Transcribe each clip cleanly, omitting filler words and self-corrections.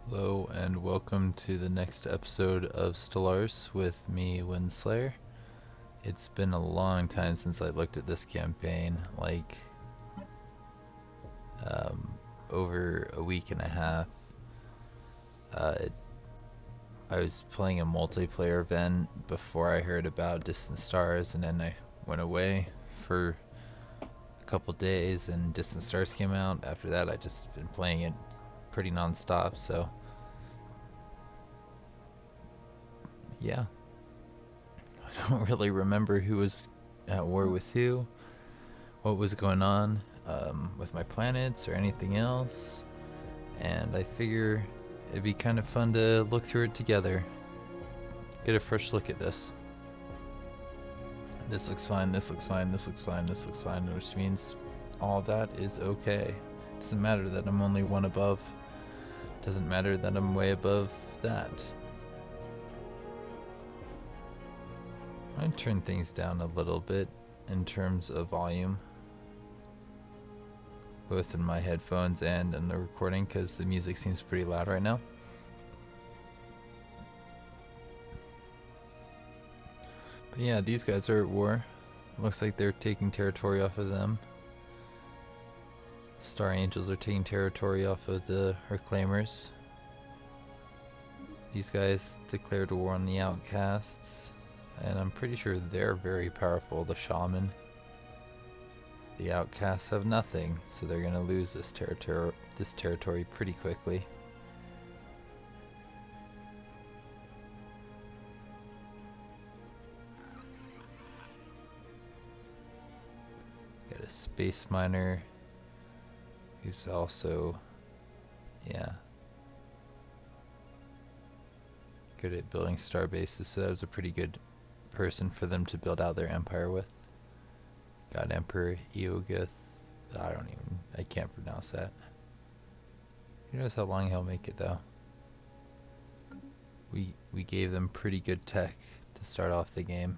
Hello and welcome to the next episode of Stellaris with me, Windslayer. It's been a long time since I looked at this campaign, like over a week and a half. I was playing a multiplayer event before I heard about Distant Stars, and then I went away for a couple days and Distant Stars came out. After that I just been playing it pretty non-stop, so yeah. I don't really remember who was at war with who, what was going on with my planets or anything else, and I figure it'd be kind of fun to look through it together. Get a fresh look at this. This looks fine, this looks fine, this looks fine, this looks fine, which means all that is okay. Doesn't matter that I'm only one above. Doesn't matter that I'm way above that. I'm going to turn things down a little bit in terms of volume, both in my headphones and in the recording, because the music seems pretty loud right now. But yeah, these guys are at war. Looks like they're taking territory off of them. Star Angels are taking territory off of the Reclaimers. These guys declared war on the Outcasts, and I'm pretty sure they're very powerful, the Shaman. The Outcasts have nothing, so they're gonna lose this territory pretty quickly. Got a space miner who's also, yeah, good at building star bases, so that was a pretty good person for them to build out their empire with. Got Emperor Eogith. I can't pronounce that. Who knows how long he'll make it though. We gave them pretty good tech to start off the game.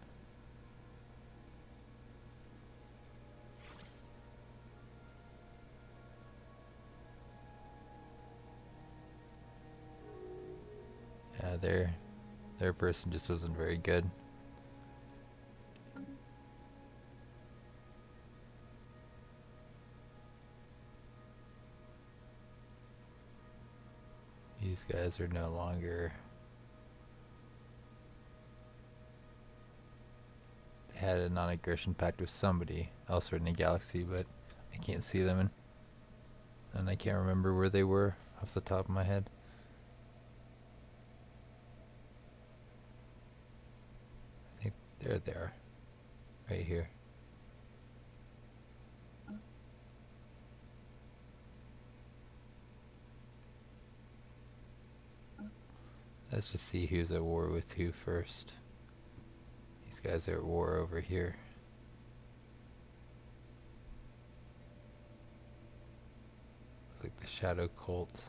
Yeah, their person just wasn't very good. These guys are no longer. They had a non-aggression pact with somebody elsewhere in the galaxy, but I can't see them, and I can't remember where they were off the top of my head. I think they're there, right here. Let's just see who's at war with who first. These guys are at war over here. Looks like the Shadow Cult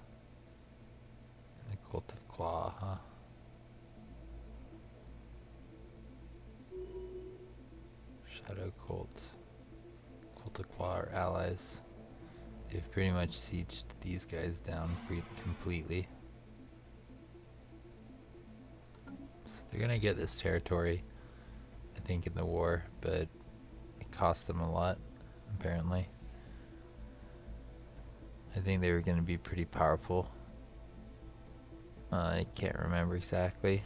and the Cult of Claw, huh? Shadow Cult, Cult of Claw are allies. They've pretty much sieged these guys down completely. They're gonna get this territory, I think, in the war, but it cost them a lot, apparently. I think they were gonna be pretty powerful. I can't remember exactly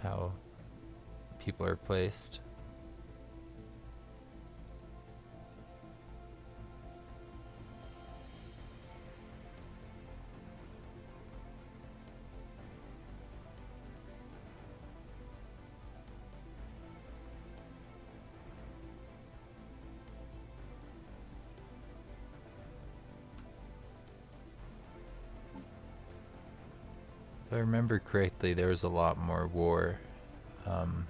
how people are placed. If I remember correctly, there was a lot more war. And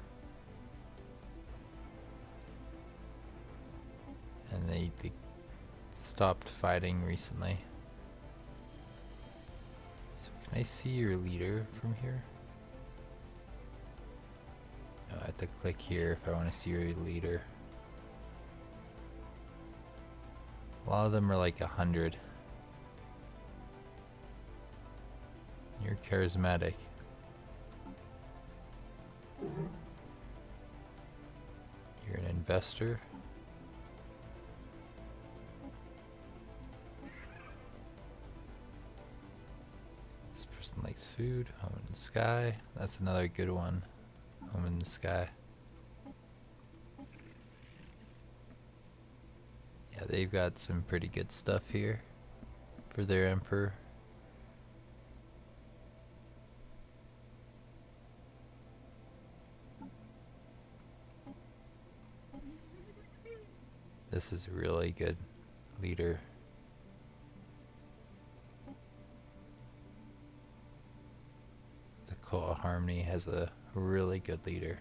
they stopped fighting recently. So can I see your leader from here? No, I have to click here if I want to see your leader. A lot of them are like 100. charismatic. You're an investor. This person likes food. Home in the sky. That's another good one. Home in the sky. Yeah, they've got some pretty good stuff here for their emperor. This is a really good leader. The Cult of Harmony has a really good leader.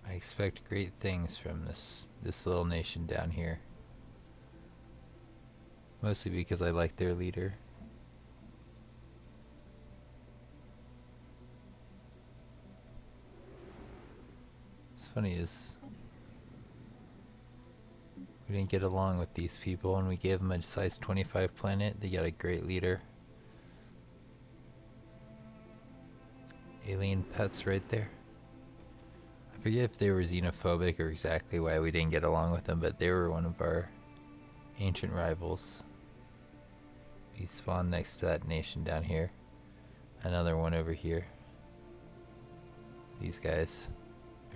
I expect great things from this little nation down here. Mostly because I like their leader. What's funny is we didn't get along with these people and we gave them a size 25 planet. They got a great leader. Alien pets right there. I forget if they were xenophobic or exactly why we didn't get along with them, but they were one of our ancient rivals. We spawned next to that nation down here. Another one over here. These guys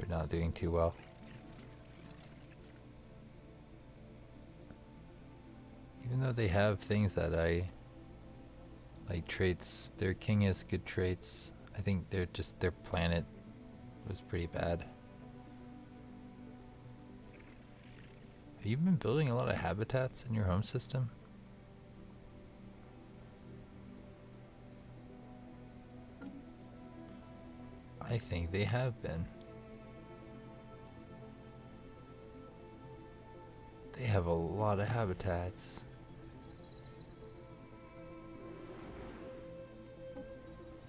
are not doing too well. Even though they have things that I like, traits, their king has good traits. I think they're just, their planet was pretty bad. Have you been building a lot of habitats in your home system? I think they have been. They have a lot of habitats.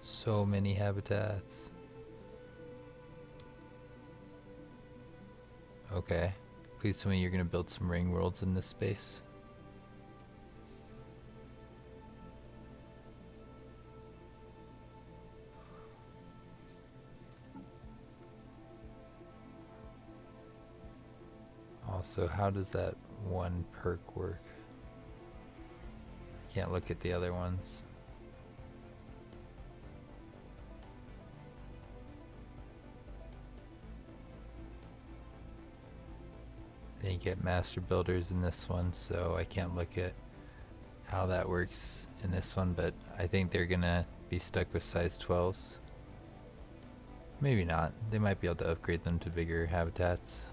So many habitats. Okay. Please tell me you're gonna build some ring worlds in this space. Also, how does that one perk work? Can't look at the other ones. I didn't get master builders in this one, so I can't look at how that works in this one, but I think they're gonna be stuck with size 12s. Maybe not. They might be able to upgrade them to bigger habitats.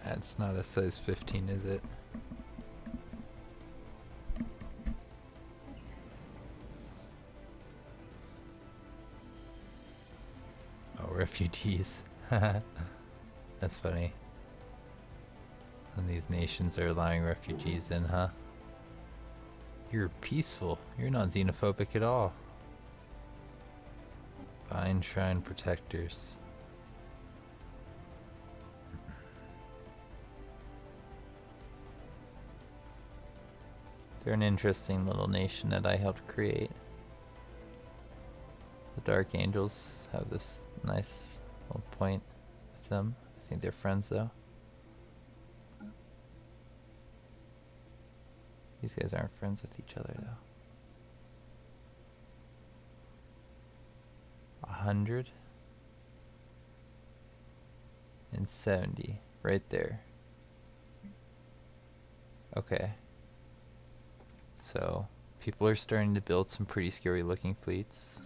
That's not a size 15, is it? Oh, refugees. That's funny. And these nations are allowing refugees in, huh? You're peaceful. You're not xenophobic at all. Vine Shrine Protectors. They're an interesting little nation that I helped create. The Dark Angels have this nice little point with them. I think they're friends though. These guys aren't friends with each other though. 170 right there. Okay. So, people are starting to build some pretty scary looking fleets.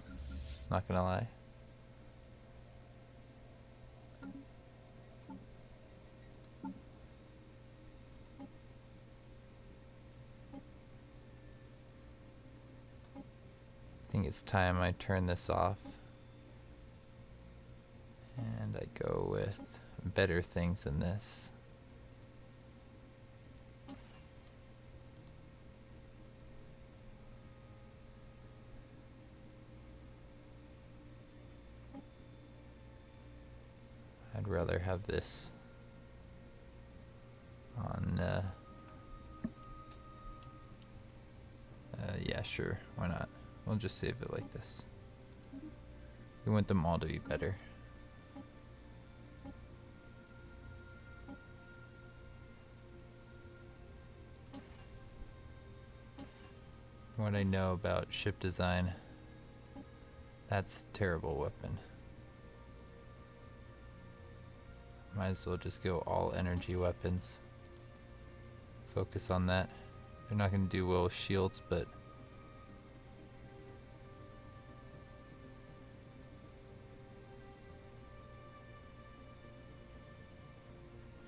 Not gonna lie. think it's time I turn this off and I go with better things than this. I'd rather have this on, yeah, sure, why not? We'll just save it like this. We want them all to be better. What I know about ship design, that's a terrible weapon. Might as well just go all energy weapons. Focus on that. They're not going to do well with shields, but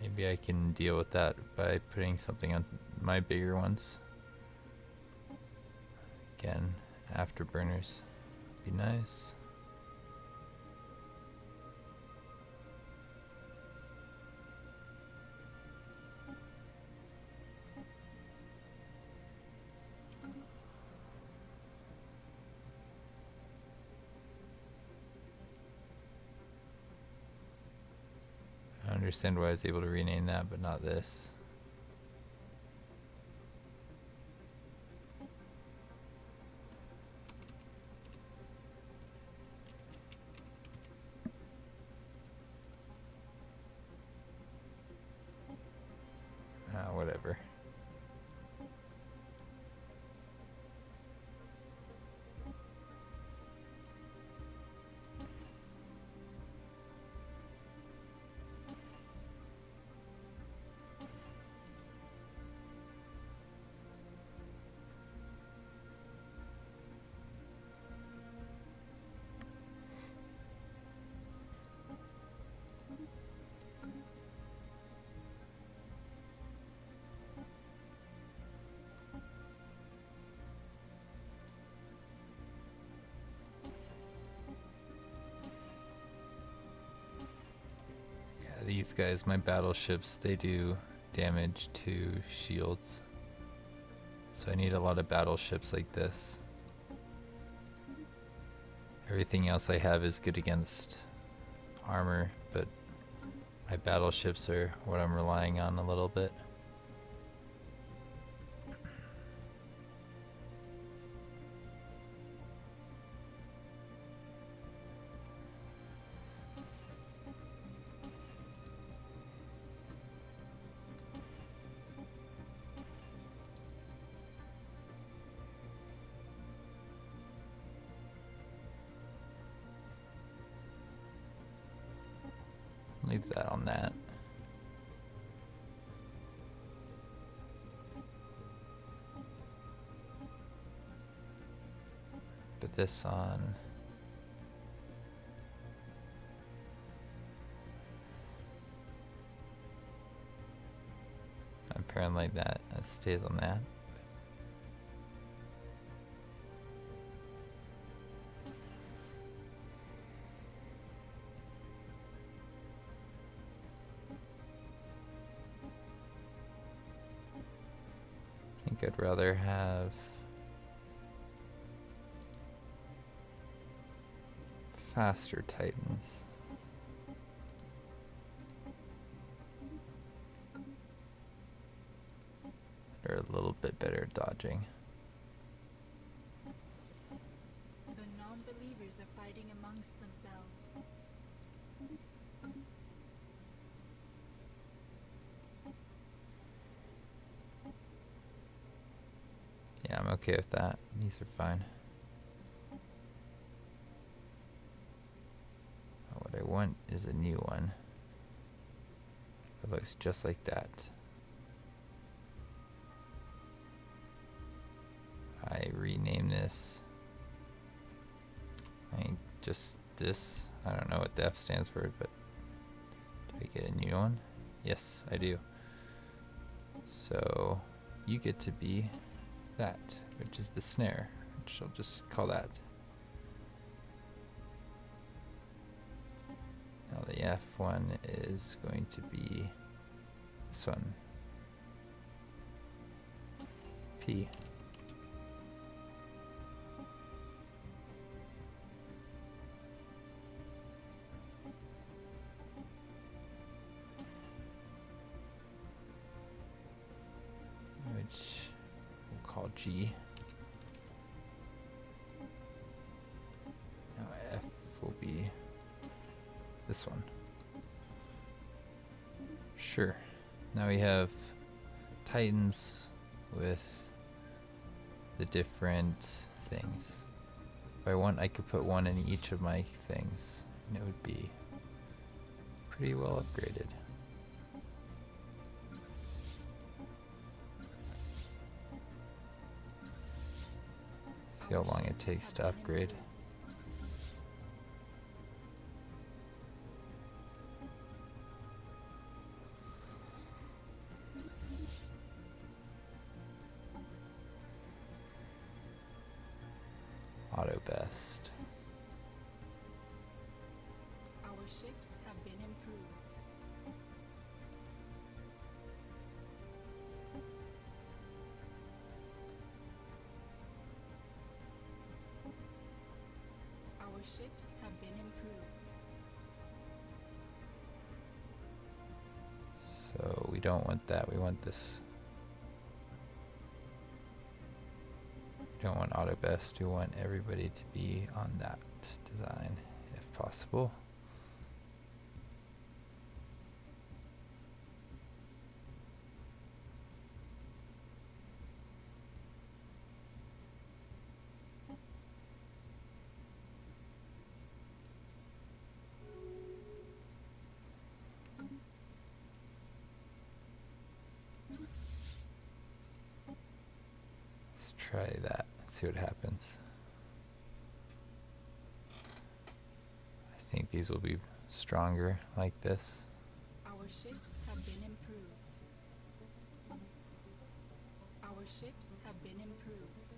maybe I can deal with that by putting something on my bigger ones. Again, afterburners would be nice. I understand why I was able to rename that, but not this. Whatever. These guys, my battleships, they do damage to shields. So I need a lot of battleships like this. Everything else I have is good against armor, but my battleships are what I'm relying on a little bit. Leave that on that. Put this on. Apparently that stays on that. I think I'd rather have faster Titans. They're a little bit better at dodging. The non-believers are fighting amongst themselves. Yeah, I'm okay with that. These are fine. What I want is a new one. It looks just like that. I rename this. I think just this. I don't know what the F stands for, but do I get a new one? Yes, I do. So you get to be that, which is the snare, which I'll just call that. Now the F1 is going to be this one. P. Which we'll call G. Now F will be this one. Sure. Now we have Titans with the different things. If I want, I could put one in each of my things, and it would be pretty well upgraded. See how long it takes to upgrade. Auto best. Our ships have been improved. Our ships have been improved. So we don't want that, we want this. We don't want auto best, we want everybody to be on that design if possible. Let's try that, see what happens. I think these will be stronger like this. Our ships have been improved. Our ships have been improved.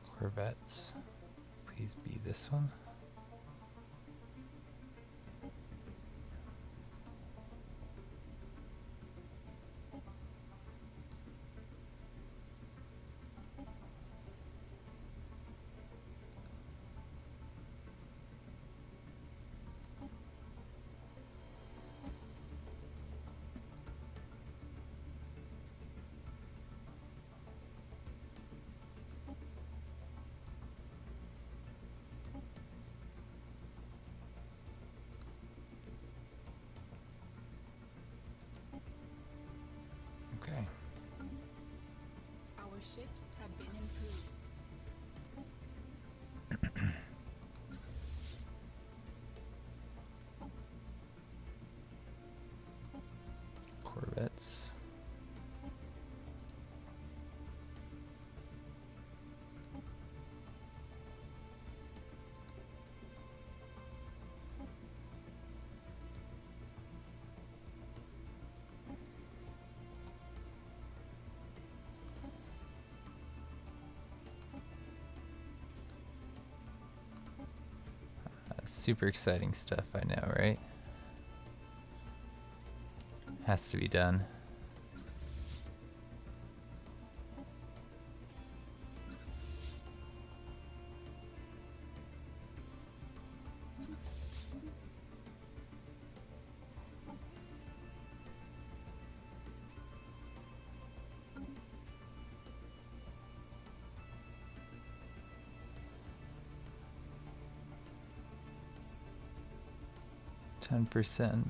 Corvettes, please be this one. Okay. Our ships have been improved. Corvettes. Super exciting stuff, I know, right? Has to be done. %.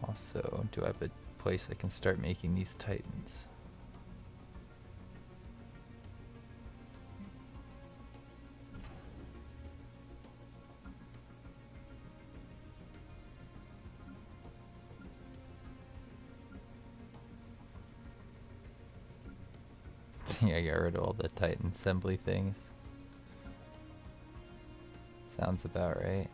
Also, do I have a place I can start making these Titans? Yeah, I got rid of all the Titan assembly things. Sounds about right.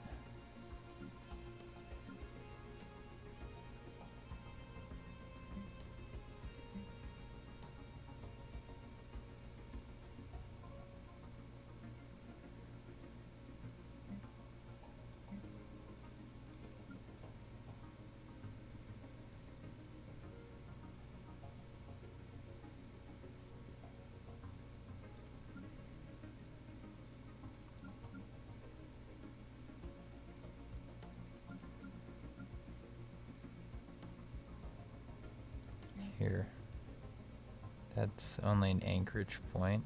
here. That's only an anchorage point.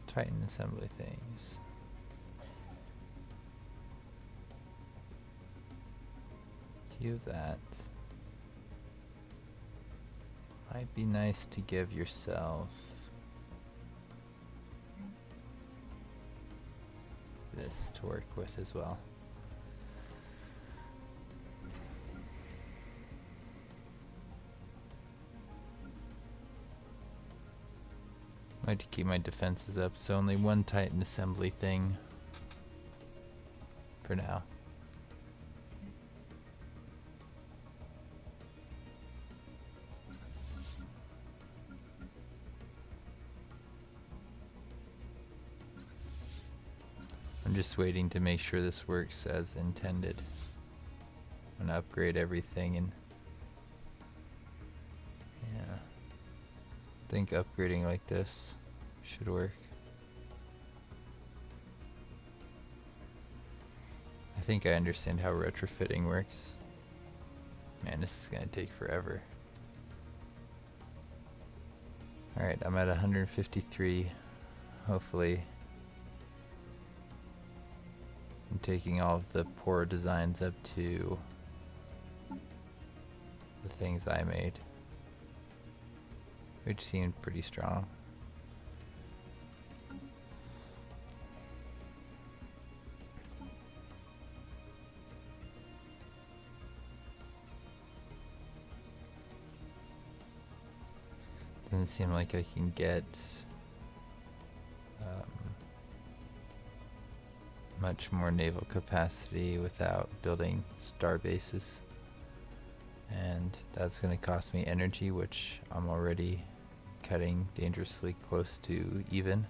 Titan assembly things. Let's use that. Might be nice to give yourself this to work with as well. I like to keep my defenses up, so only one Titan assembly thing for now. I'm just waiting to make sure this works as intended. I'm gonna upgrade everything, and yeah, I think upgrading like this should work. I think I understand how retrofitting works. Man, this is gonna take forever. Alright, I'm at 153. Hopefully I'm taking all of the poor designs up to the things I made, which seemed pretty strong. Doesn't seem like I can get much more naval capacity without building star bases, and that's going to cost me energy, which I'm already cutting dangerously close to even.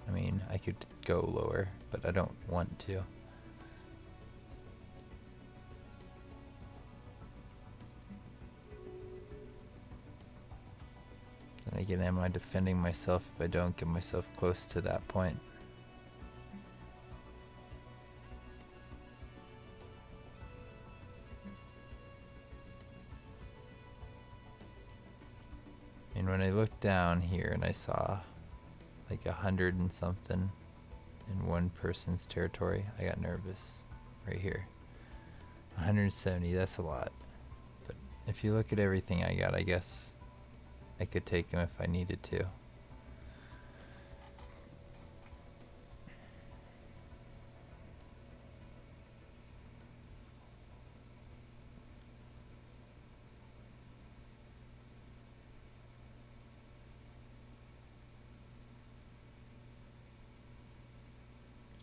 I mean, I could go lower, but I don't want to. And again, am I defending myself if I don't get myself close to that point? And when I looked down here and I saw like 100 and something in one person's territory, I got nervous right here. 170, that's a lot. But if you look at everything I got, I guess I could take him if I needed to.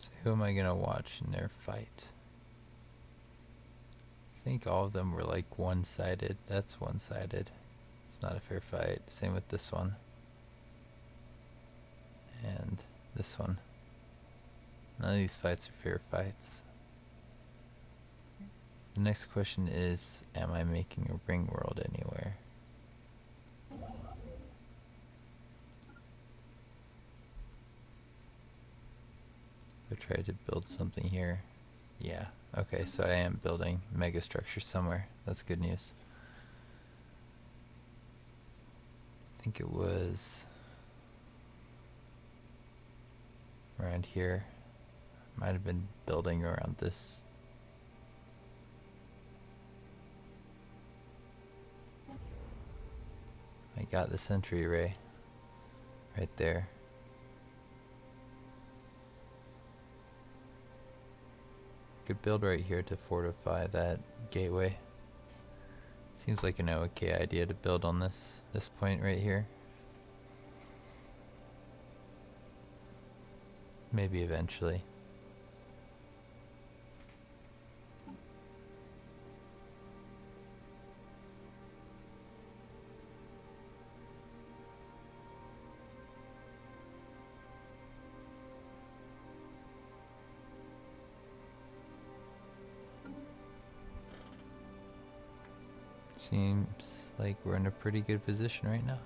So who am I gonna watch in their fight? I think all of them were like one-sided. That's one-sided. It's not a fair fight. Same with this one. And this one. None of these fights are fair fights. The next question is, am I making a ring world anywhere? I tried to build something here. Yeah, okay, so I am building mega structure somewhere. That's good news. I think it was around here. Might have been building around this. I got the sentry ray right there. Could build right here to fortify that gateway. Seems like an okay idea to build on this point right here. Maybe eventually. Seems like we're in a pretty good position right now.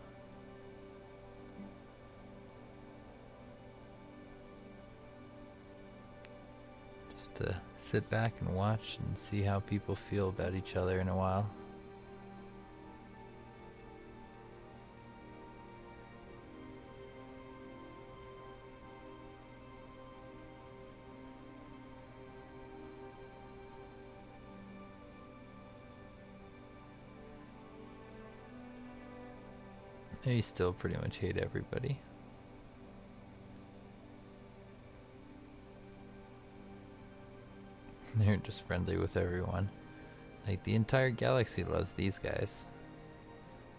Just to sit back and watch and see how people feel about each other in a while. They still pretty much hate everybody. They're just friendly with everyone. Like, the entire galaxy loves these guys.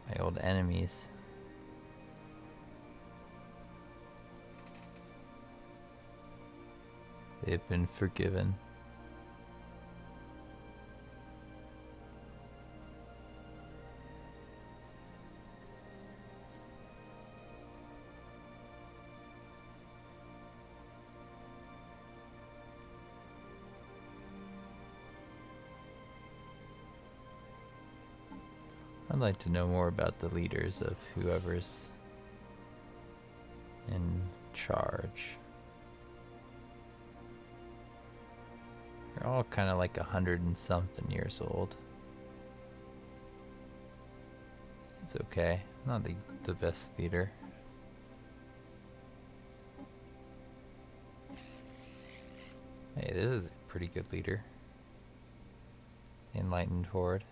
My old enemies. They've been forgiven. I'd like to know more about the leaders of whoever's in charge. They're all kind of like 100 and something years old. It's okay. Not the best leader. Hey, this is a pretty good leader. Enlightened Horde.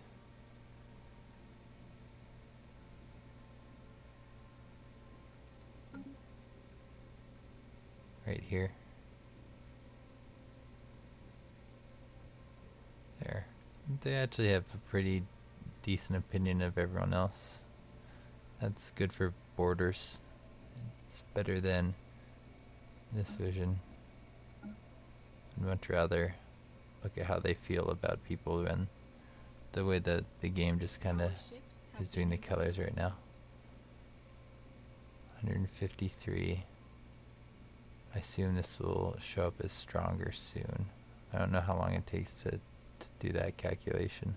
Right here. There. They actually have a pretty decent opinion of everyone else. That's good for borders. It's better than this vision. I'd much rather look at how they feel about people and the way that the game just kind of is doing the colors right now. 153. I assume this will show up as stronger soon. I don't know how long it takes to do that calculation.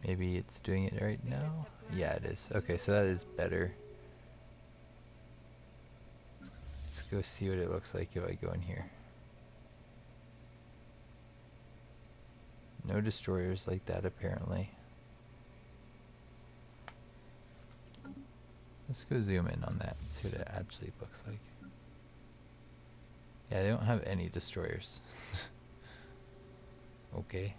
Maybe it's doing it right now? Yeah, it is. Okay, so that is better. Let's go see what it looks like if I go in here. No destroyers like that apparently. Let's go zoom in on that and see what it actually looks like. Yeah, they don't have any destroyers. Okay.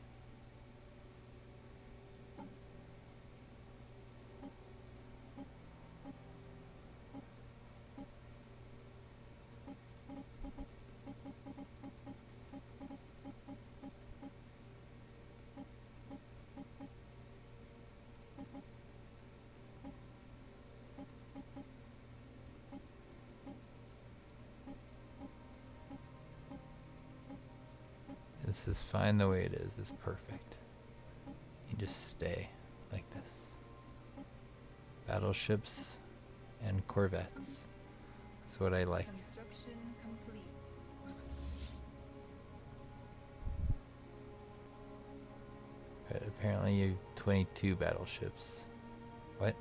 This is fine the way it is. It's perfect. You just stay like this. Battleships and corvettes. That's what I like. Construction complete. But apparently you have 22 battleships. What?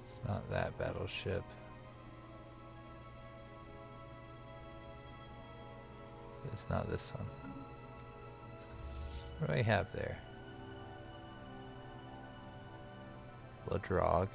It's not that battleship. It's not this one. What do I have there? Ladrog.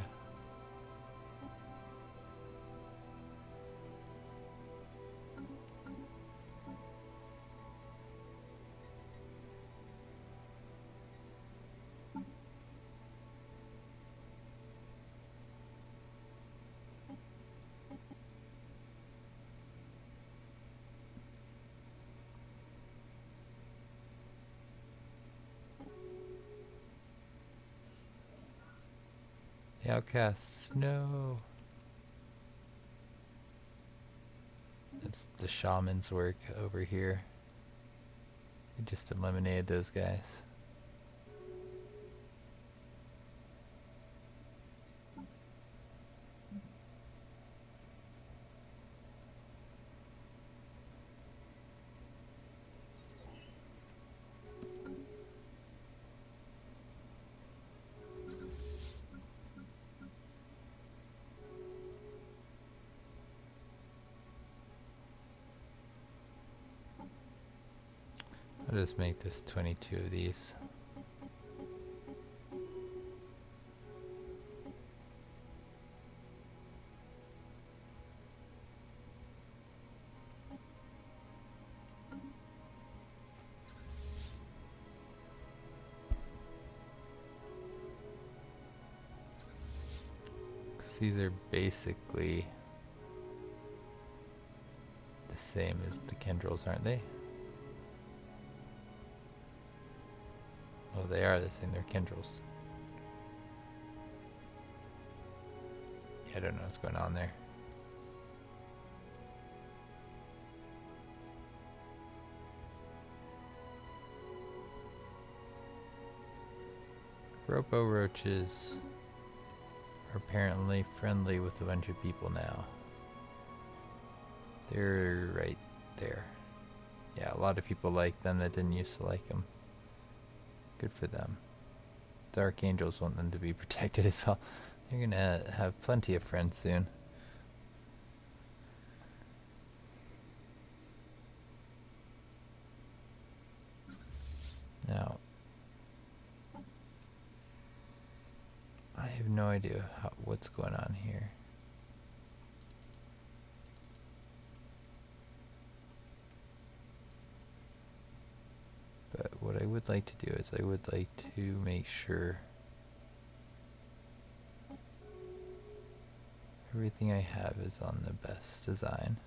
The outcasts, no. It's the shaman's work over here. We just eliminated those guys. I'll just make this 22 of these. These are basically the same as the Kendrils, aren't they? Oh, they are the same. They're Kendrils. Yeah, I don't know what's going on there. Robo roaches are apparently friendly with a bunch of people now. They're right there. Yeah, a lot of people like them that didn't used to like them. Good for them. The Archangels want them to be protected as well. They're gonna have plenty of friends soon. Now, I have no idea what's going on here. But what I would like to do is I would like to make sure everything I have is on the best design.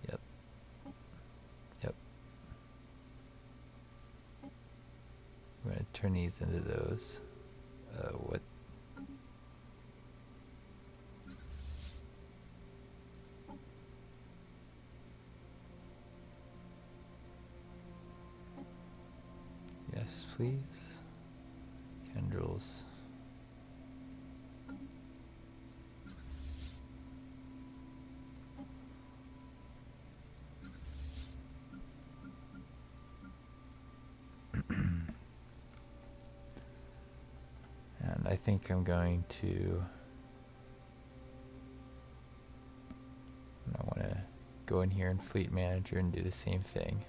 Yep. Yep. I'm going to turn these into those. What? Yes, please. Kendrils. And I think I'm going to... I want to go in here in Fleet Manager and do the same thing.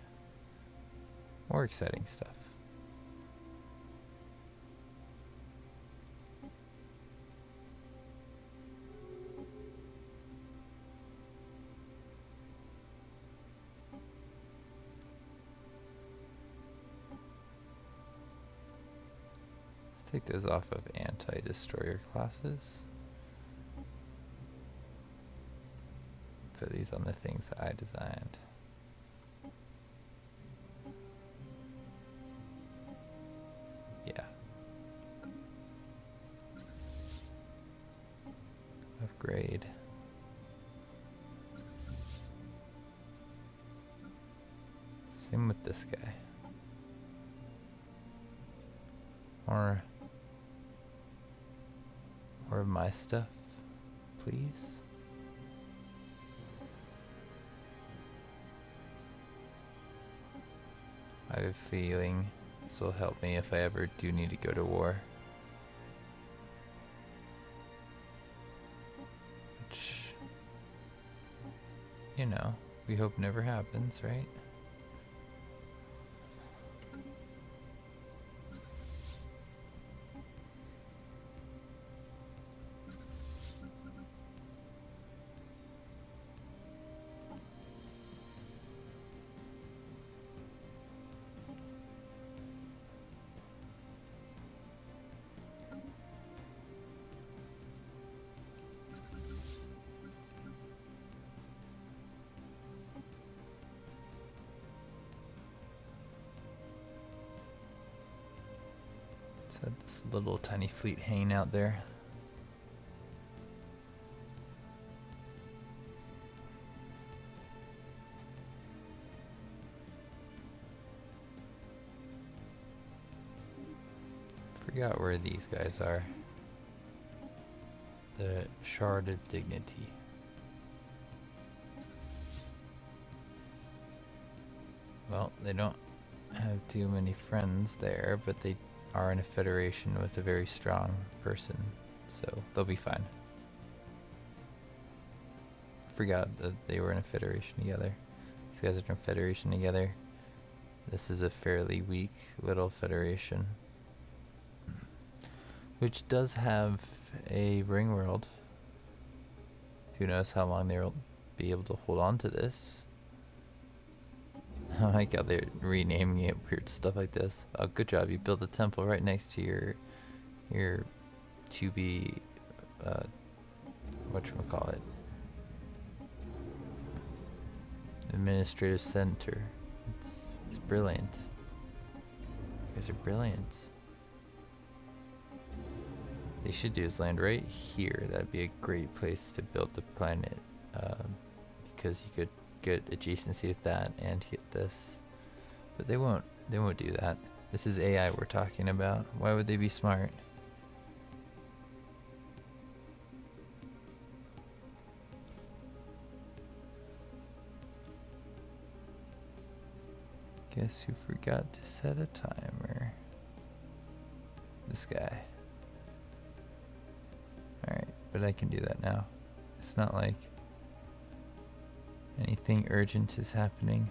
More exciting stuff. Let's take those off of anti-destroyer classes. Put these on the things that I designed. Yeah. Upgrade. Same with this guy. More of my stuff, please. I have a feeling this will help me if I ever do need to go to war. Which, you know, we hope never happens, right? So this little tiny fleet hanging out there. Forgot where these guys are. The Shard of Dignity. Well, they don't have too many friends there, but they are in a federation with a very strong person, so they'll be fine. Forgot that they were in a federation together. These guys are in a federation together. This is a fairly weak little federation, which does have a ring world. Who knows how long they'll be able to hold on to this. I like how they're renaming it weird stuff like this. Oh, good job, you built a temple right next to your to be whatchamacallit, administrative center. It's brilliant. You guys are brilliant. They should do is land right here. That'd be a great place to build the planet, because you could get adjacency with that and hit this. But they won't do that. This is AI we're talking about. Why would they be smart? Guess who forgot to set a timer? This guy. Alright, but I can do that now. It's not like anything urgent is happening.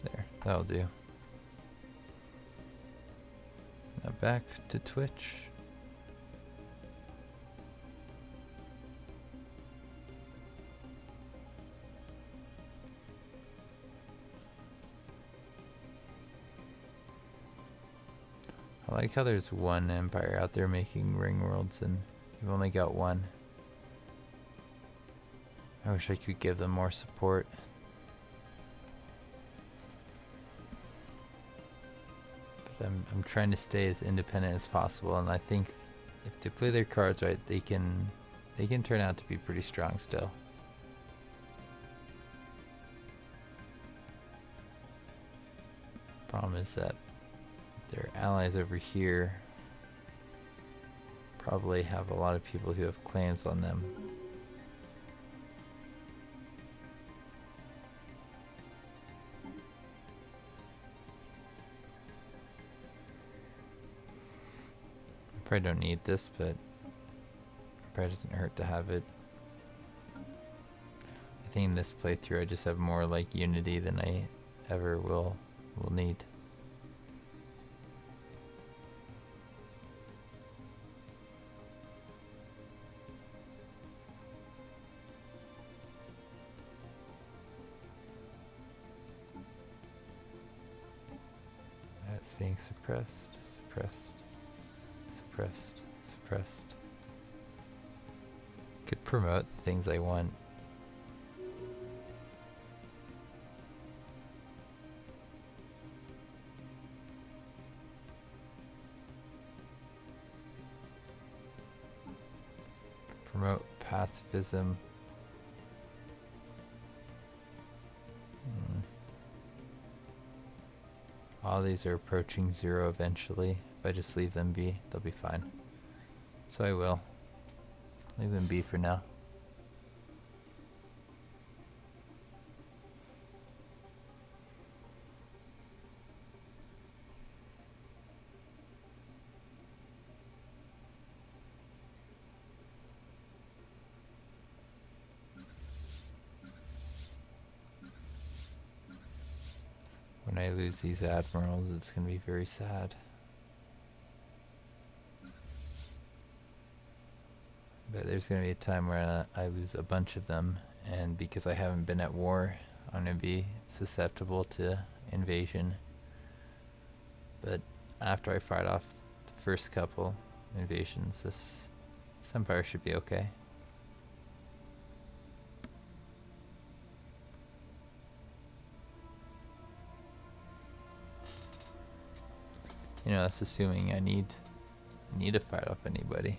There, that'll do. Now back to Twitch. I like how there's one empire out there making ring worlds and you've only got one. I wish I could give them more support. But I'm trying to stay as independent as possible, and I think if they play their cards right, they can turn out to be pretty strong still. Problem is that their allies over here probably have a lot of people who have claims on them. I probably don't need this, but it probably doesn't hurt to have it. I think in this playthrough I just have more like unity than I ever will need. That's being suppressed, suppressed, suppressed, suppressed. Could promote the things I want. Promote pacifism. All these are approaching zero eventually. If I just leave them be, they'll be fine. So I will. Leave them be for now. When I lose these admirals, it's going to be very sad. But there's going to be a time where I lose a bunch of them, and because I haven't been at war, I'm going to be susceptible to invasion. But after I fight off the first couple invasions, this empire should be okay. You know, that's assuming I need to fight off anybody.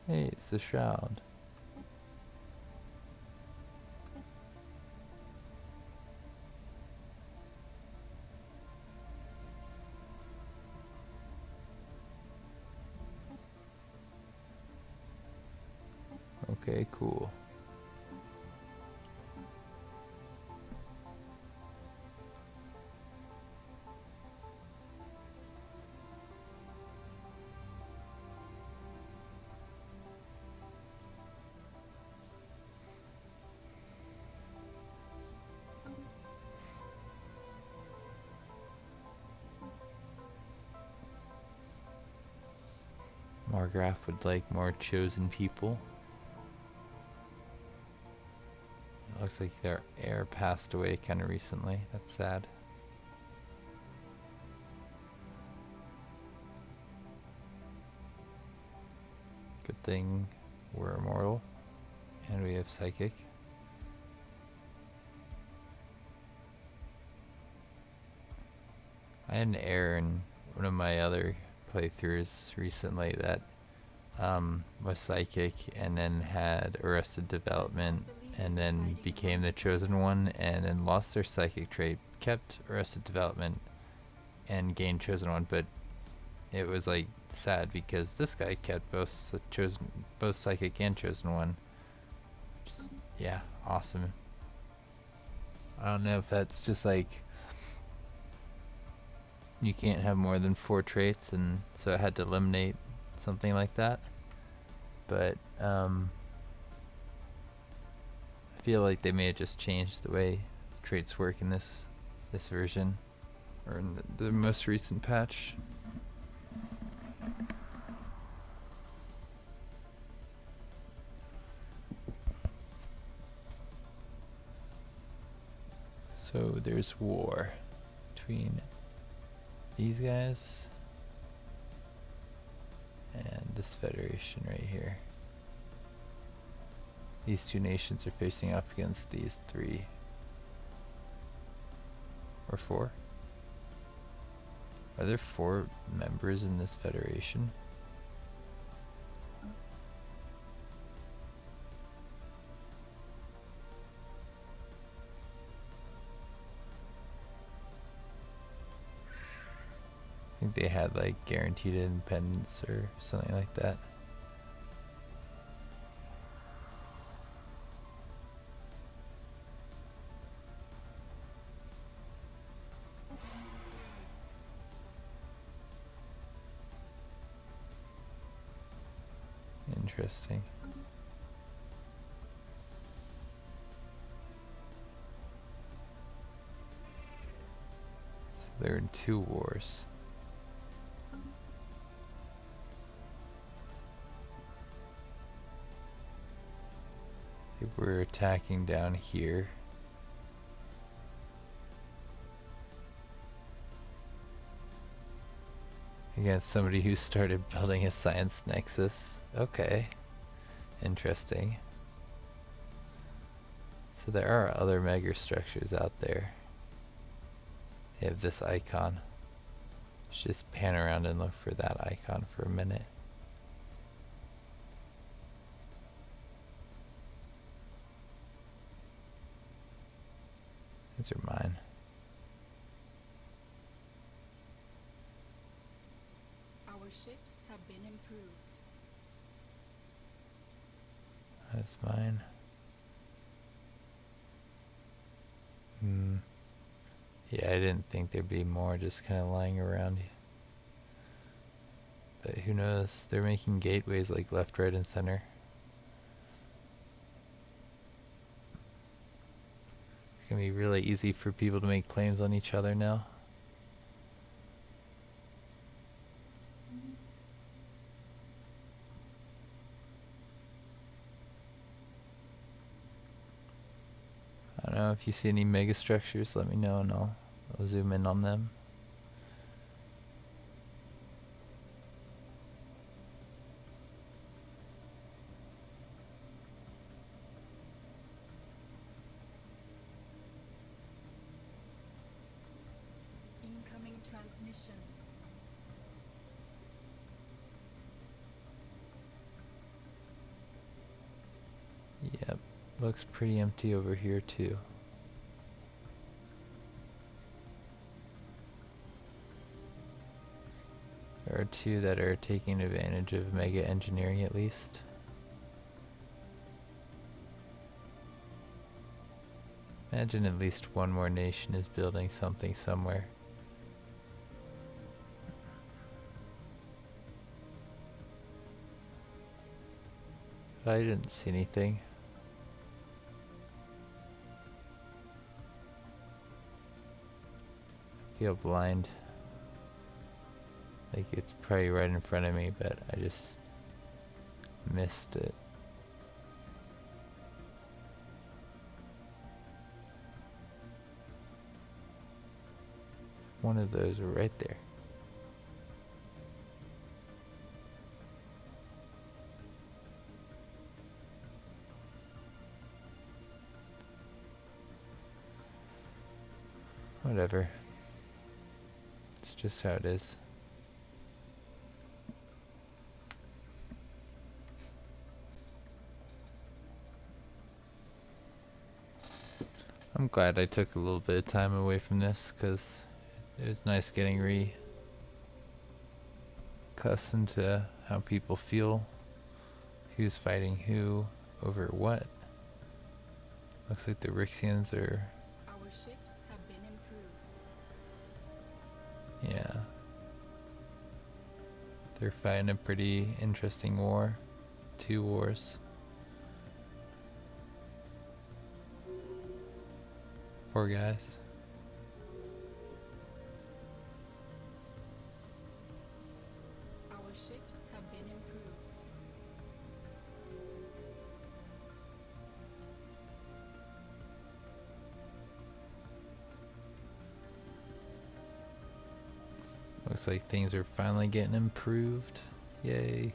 Hey, it's the Shroud. Okay, cool. Margraf would like more chosen people. It looks like their heir passed away kind of recently. That's sad. Good thing we're immortal and we have psychic. I had an heir in one of my other playthroughs recently that was psychic and then had Arrested Development and then became the chosen one and then lost their psychic trait, kept Arrested Development and gained chosen one, but it was like sad because this guy kept both psychic and chosen one. Just, yeah, awesome. I don't know if that's just like you can't have more than 4 traits, and so I had to eliminate something like that. But I feel like they may have just changed the way traits work in this version, or in the most recent patch. So there's war between these guys and this federation right here. These 2 nations are facing off against these 3 or 4. Are there 4 members in this federation? I think they had like guaranteed independence or something like that. Interesting. So they're in 2 wars. They were attacking down here. Against somebody who started building a science nexus. Okay. Interesting. So there are other megastructures out there. They have this icon. Let's just pan around and look for that icon for a minute. These are mine. Our ships have been improved. That's mine. Yeah, I didn't think there'd be more just kind of lying around. But who knows? They're making gateways like left, right, and center. It's gonna be really easy for people to make claims on each other now. I don't know, if you see any megastructures, let me know and I'll zoom in on them. Incoming transmission. Yep, looks pretty empty over here too. There are two that are taking advantage of mega engineering at least. Imagine at least one more nation is building something somewhere. But I didn't see anything. I feel blind. Like it's probably right in front of me, but I just missed it. One of those are right there. Whatever. It's just how it is. I'm glad I took a little bit of time away from this, because it was nice getting accustomed to how people feel, who's fighting who, over what. Looks like the Rixians are... Our ships have been improved. yeah. They're fighting a pretty interesting war. 2 wars. Poor guys. Our ships have been improved. Looks like things are finally getting improved. Yay.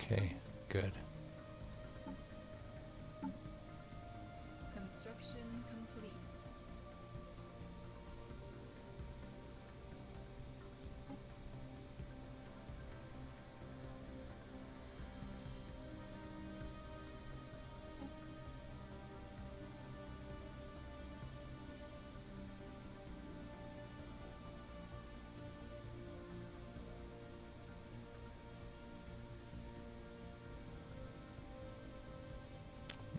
Okay, good. Construction complete.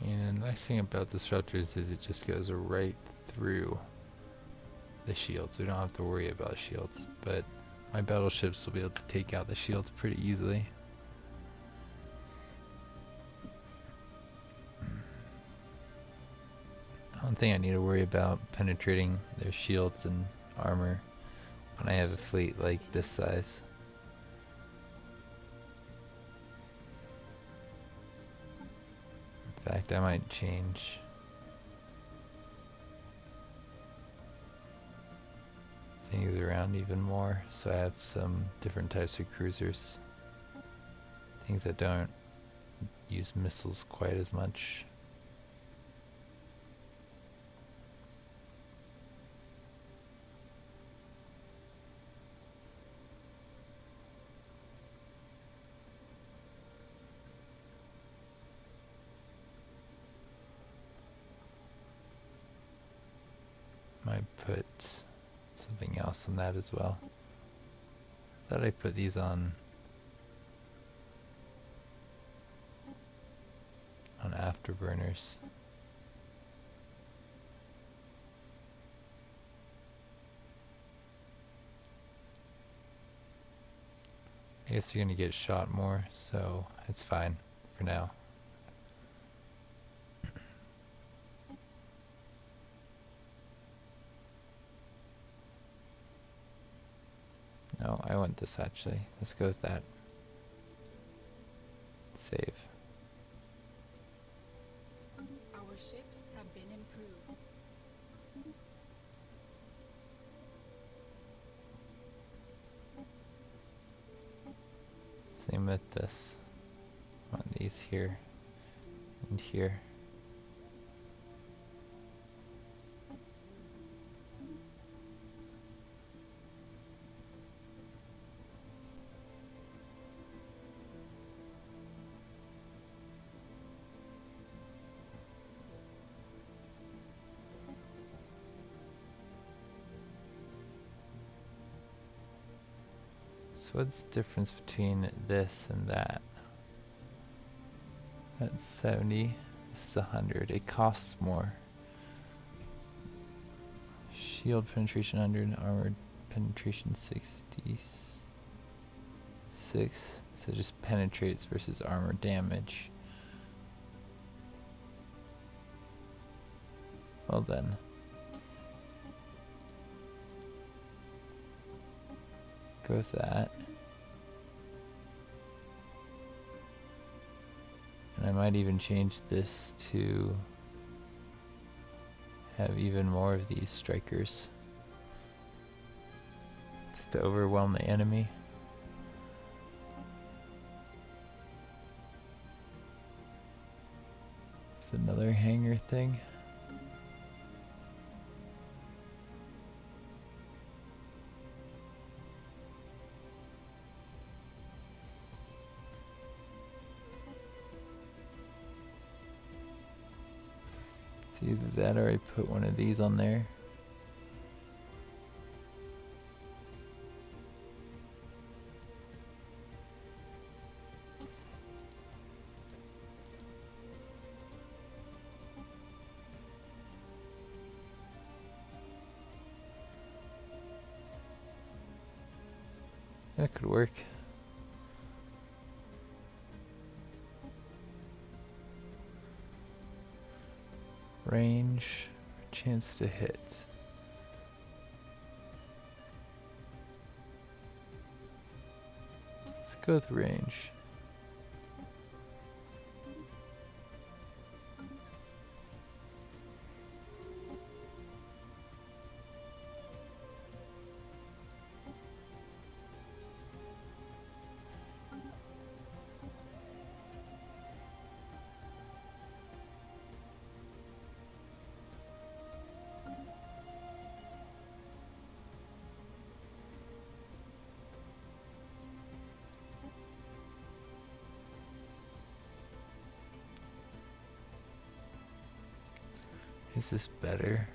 And the nice thing about the disruptors is it just goes right through the shields. We don't have to worry about shields, but my battleships will be able to take out the shields pretty easily. I don't think I need to worry about penetrating their shields and armor when I have a fleet like this size. In fact, I might change things around even more so I have some different types of cruisers. Things that don't use missiles quite as much. Might put something else on that as well. Thought I put these on afterburners. I guess you're gonna get shot more, so it's fine for now. I want this actually. Let's go with that. Save. Our ships have been improved. Same with this. I want these here and here. So what's the difference between this and that? That's 70, this is 100. It costs more. Shield penetration 100, armor penetration 66. So it just penetrates versus armor damage. Well then. Go with that. And I might even change this to have even more of these strikers. Just to overwhelm the enemy. It's another hangar thing. See that, or I put one of these on there. That could work. Range, chance to hit. Let's go with range. Is this better?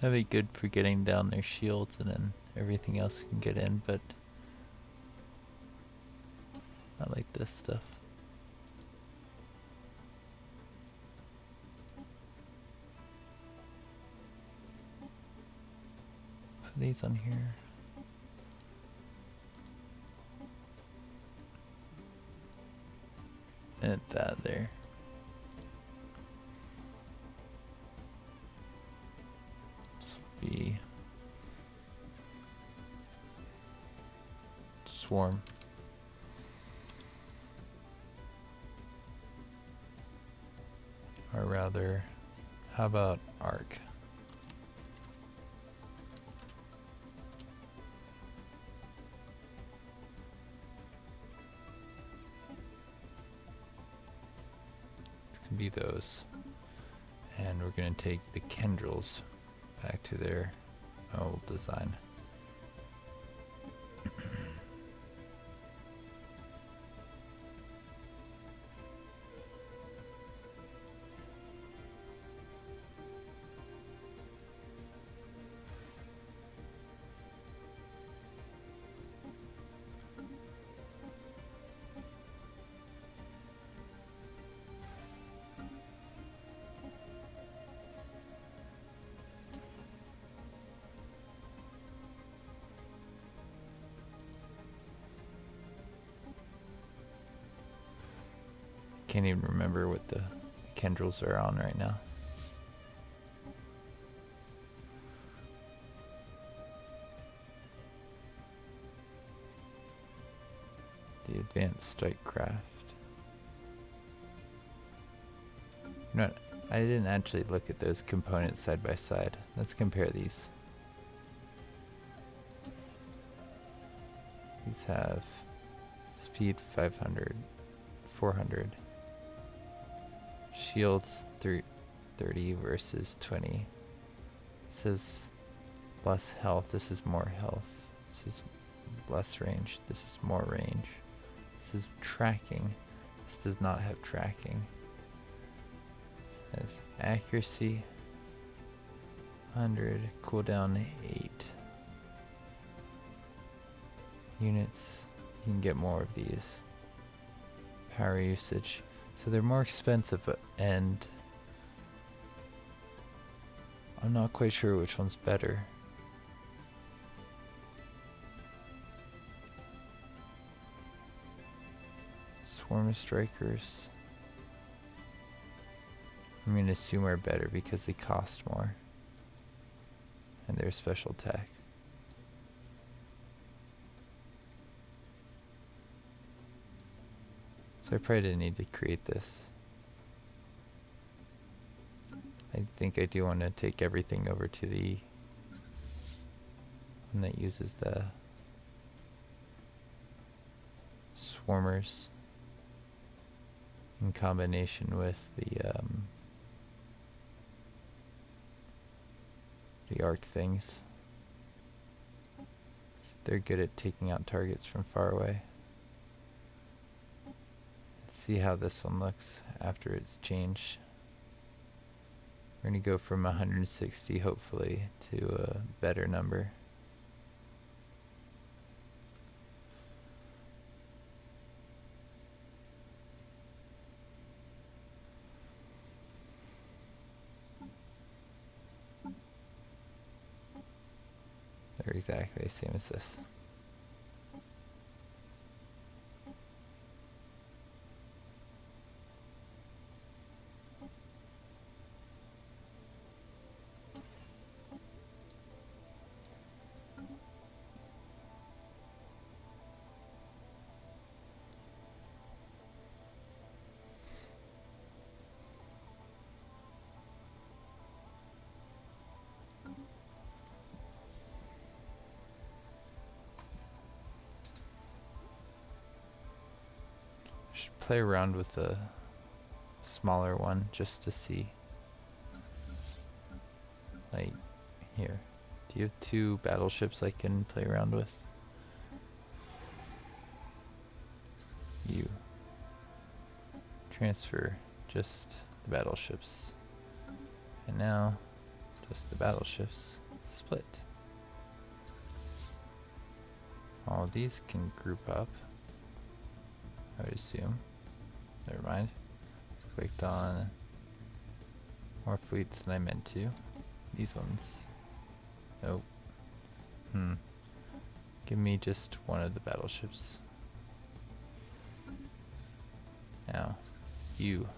That'd be good for getting down their shields, and then everything else can get in, but I like this stuff. Put these on here. And that there. Be swarm. Or rather, how about arc? It can be those. And we're going to take the Kendrils back to their old design. can't even remember what the Kendrils are on right now. The advanced strike craft. You know what? I didn't actually look at those components side by side. Let's compare these. These have speed 500, 400. Shields 30 versus 20. It says less health. This is more health. This is less range. This is more range. This is tracking. This does not have tracking. It says accuracy 100, cooldown 8. Units, you can get more of these. Power usage. So they're more expensive, and I'm not quite sure which one's better. Swarm strikers, I'm going to assume are better because they cost more. And they're special tech. So I probably didn't need to create this. I think I do want to take everything over to the one that uses the swarmers in combination with the arc things. They're good at taking out targets from far away. Let's see how this one looks after it's changed. We're going to go from 160 hopefully to a better number. They're exactly the same as this. Play around with a smaller one just to see. Like here, do you have 2 battleships I can play around with? You transfer just the battleships, and now just the battleships split. All of these can group up, I would assume. Never mind. Clicked on more fleets than I meant to. These ones. Nope. Give me just one of the battleships. Now, you.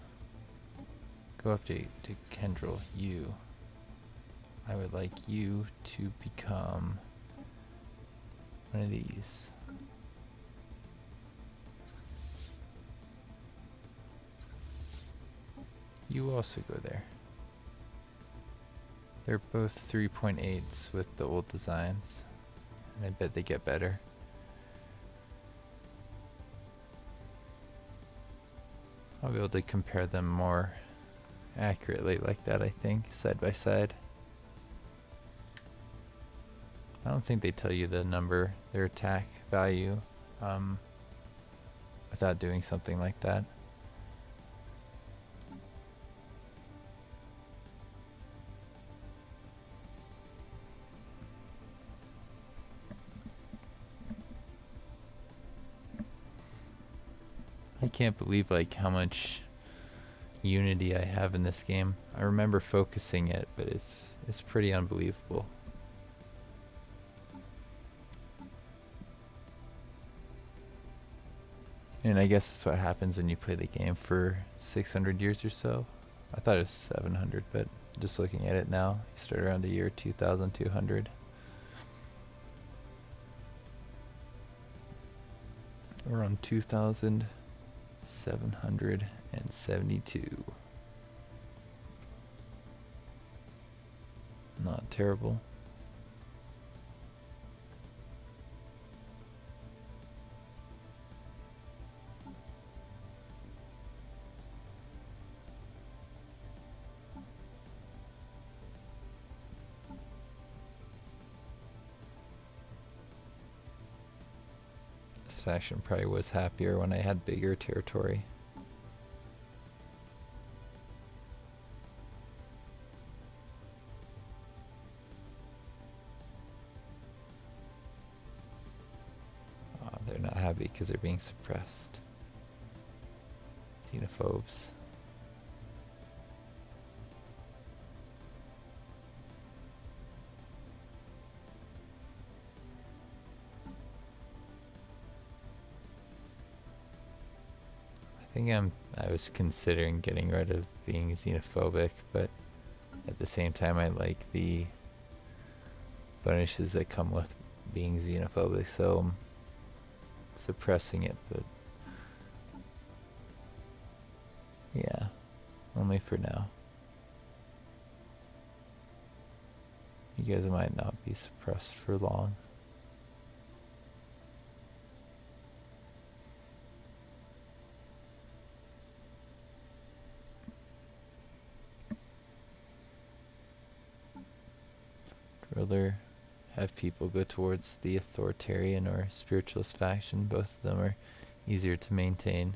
Go update to Kendril. You. I would like you to become one of these. You also go there. They're both 3.8s with the old designs, and I bet they get better. I'll be able to compare them more accurately like that, I think, side by side. I don't think they tell you the number, their attack value, without doing something like that. I can't believe like how much unity I have in this game. I remember focusing it, but it's pretty unbelievable. And I guess that's what happens when you play the game for 600 years or so. I thought it was 700, but just looking at it now, you start around the year 2200. We're on 2772. Not terrible. This faction probably was happier when I had bigger territory. They're not happy because they're being suppressed. Xenophobes. I was considering getting rid of being xenophobic, but at the same time I like the bonuses that come with being xenophobic, so I'm suppressing it, but yeah, only for now. You guys might not be suppressed for long. Rather have people go towards the authoritarian or spiritualist faction. Both of them are easier to maintain.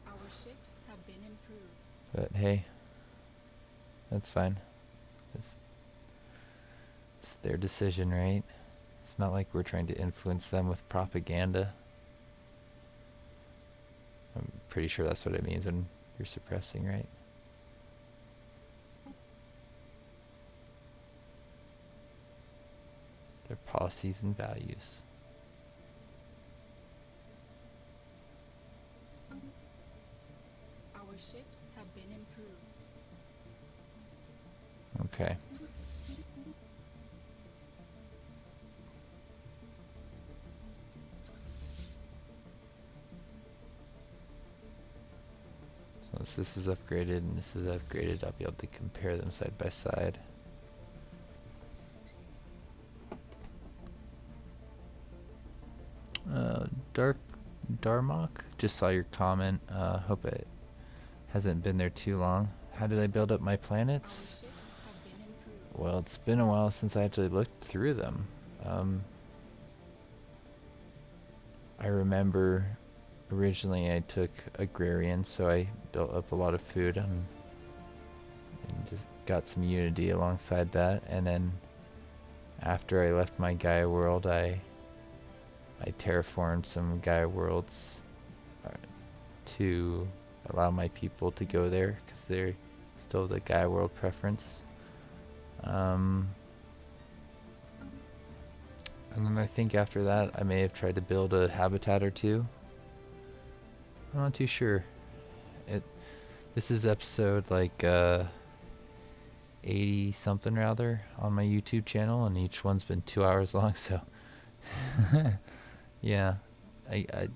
Our ships have been improved. But hey, that's fine. It's their decision, right? It's not like we're trying to influence them with propaganda. I'm pretty sure that's what it means when you're suppressing, right? Their policies and values. Our ships have been improved. Okay. So once this is upgraded and this is upgraded, I'll be able to compare them side by side. Darmok, just saw your comment. Hope it hasn't been there too long. How did I build up my planets? Our ships have been improved. Well, it's been a while since I actually looked through them. I remember originally I took agrarian, so I built up a lot of food and just got some unity alongside that. And then after I left my Gaia world, I terraformed some Gaia worlds to allow my people to go there because they're still the Gaia world preference. And then I think after that I may have tried to build a habitat or two. I'm not too sure. This is episode like 80 something rather on my YouTube channel, and each one's been 2 hours long, so yeah, I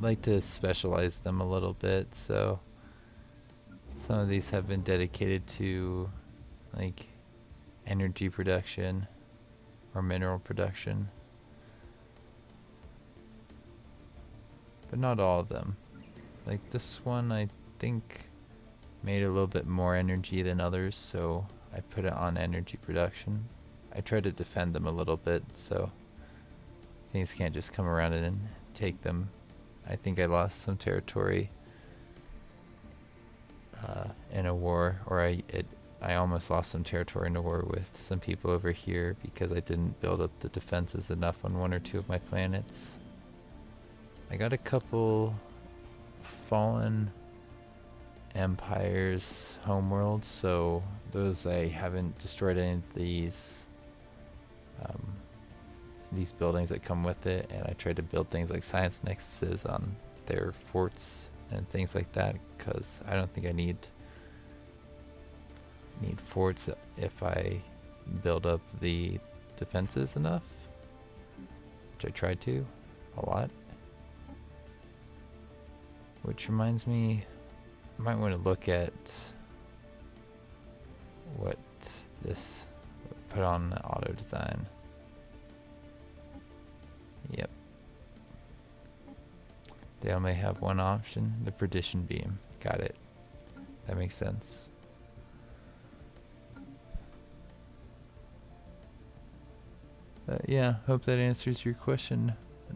like to specialize them a little bit, so some of these have been dedicated to like energy production or mineral production, but not all of them. Like this one I think made a little bit more energy than others, so I put it on energy production. I try to defend them a little bit, so things can't just come around and take them. I think I lost some territory in a war, or I almost lost some territory in a war with some people over here because I didn't build up the defenses enough on one or two of my planets. I got a couple fallen empires homeworlds, so those I haven't destroyed any of these these buildings that come with it, and I tried to build things like science nexuses on their forts and things like that, because I don't think I need forts if I build up the defenses enough, which I tried to a lot. Which reminds me, I might want to look at what this put on auto design. Yep. They only have one option, the perdition beam. Got it. That makes sense. Yeah, hope that answers your question,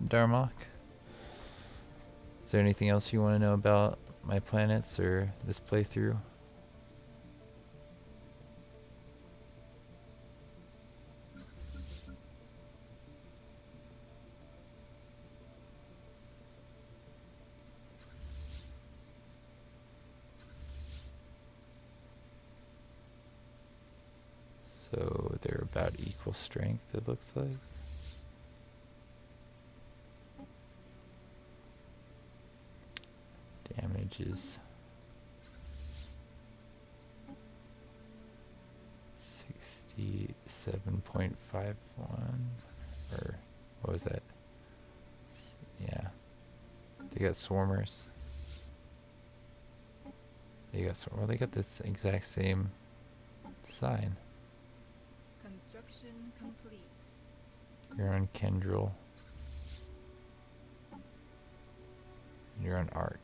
Darmok. Is there anything else you want to know about my planets or this playthrough? So they're about equal strength, it looks like. Damage is 67.51, or what was that? Yeah, they got swarmers. Well, they got this exact same sign. Construction complete. You're on Kendril. You're on Arc.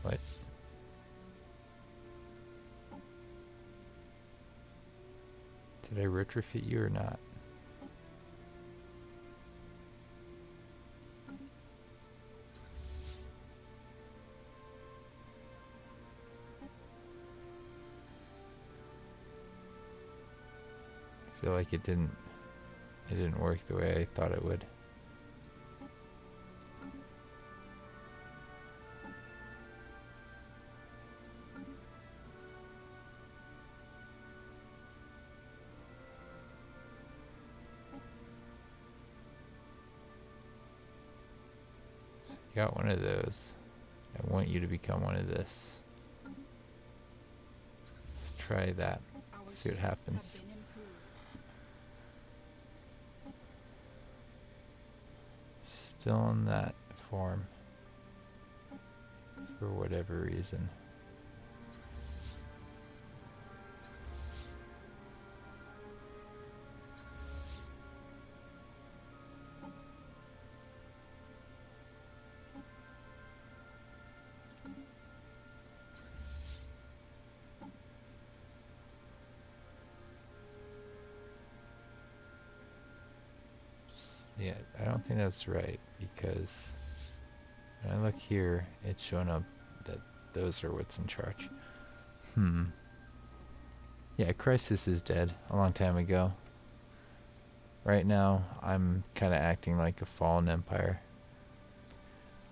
What? Did I retrofit you or not? I feel like it didn't work the way I thought it would. So you got one of those. I want you to become one of this. Let's try that. See what happens. Still in that form for whatever reason. Yeah, I don't think that's right, because when I look here, it's showing up that those are what's in charge. Yeah, Crisis is dead a long time ago. Right now, I'm kind of acting like a fallen empire.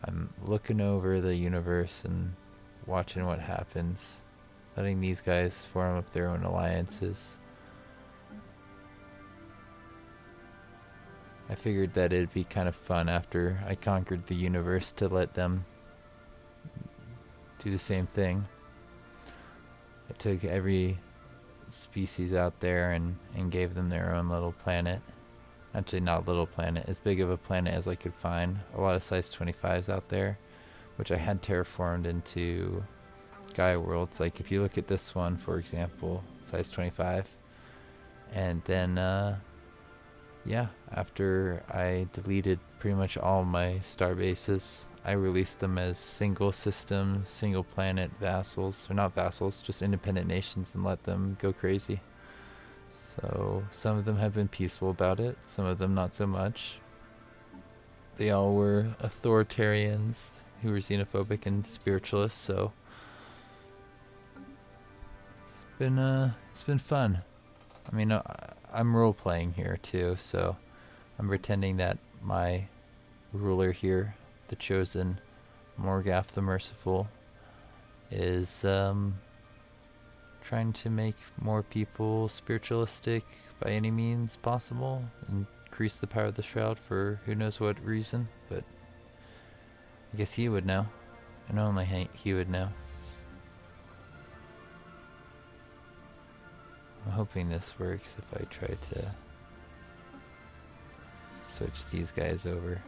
I'm looking over the universe and watching what happens, letting these guys form up their own alliances. I figured that it'd be kind of fun after I conquered the universe to let them do the same thing. I took every species out there and gave them their own little planet. Actually, not little planet, as big of a planet as I could find. A lot of size 25s out there, which I had terraformed into Gaia worlds. Like if you look at this one, for example, size 25, and then yeah, after I deleted pretty much all my star bases, I released them as single system, single planet vassals, or not vassals, just independent nations, and let them go crazy. So some of them have been peaceful about it, some of them not so much. They all were authoritarians who were xenophobic and spiritualists, so it's been fun. I mean, I'm role-playing here too, so I'm pretending that my ruler here, the Chosen, Morgath the Merciful, is trying to make more people spiritualistic by any means possible, increase the power of the shroud for who knows what reason, but I guess he would know, and only he would know. I'm hoping this works if I try to switch these guys over.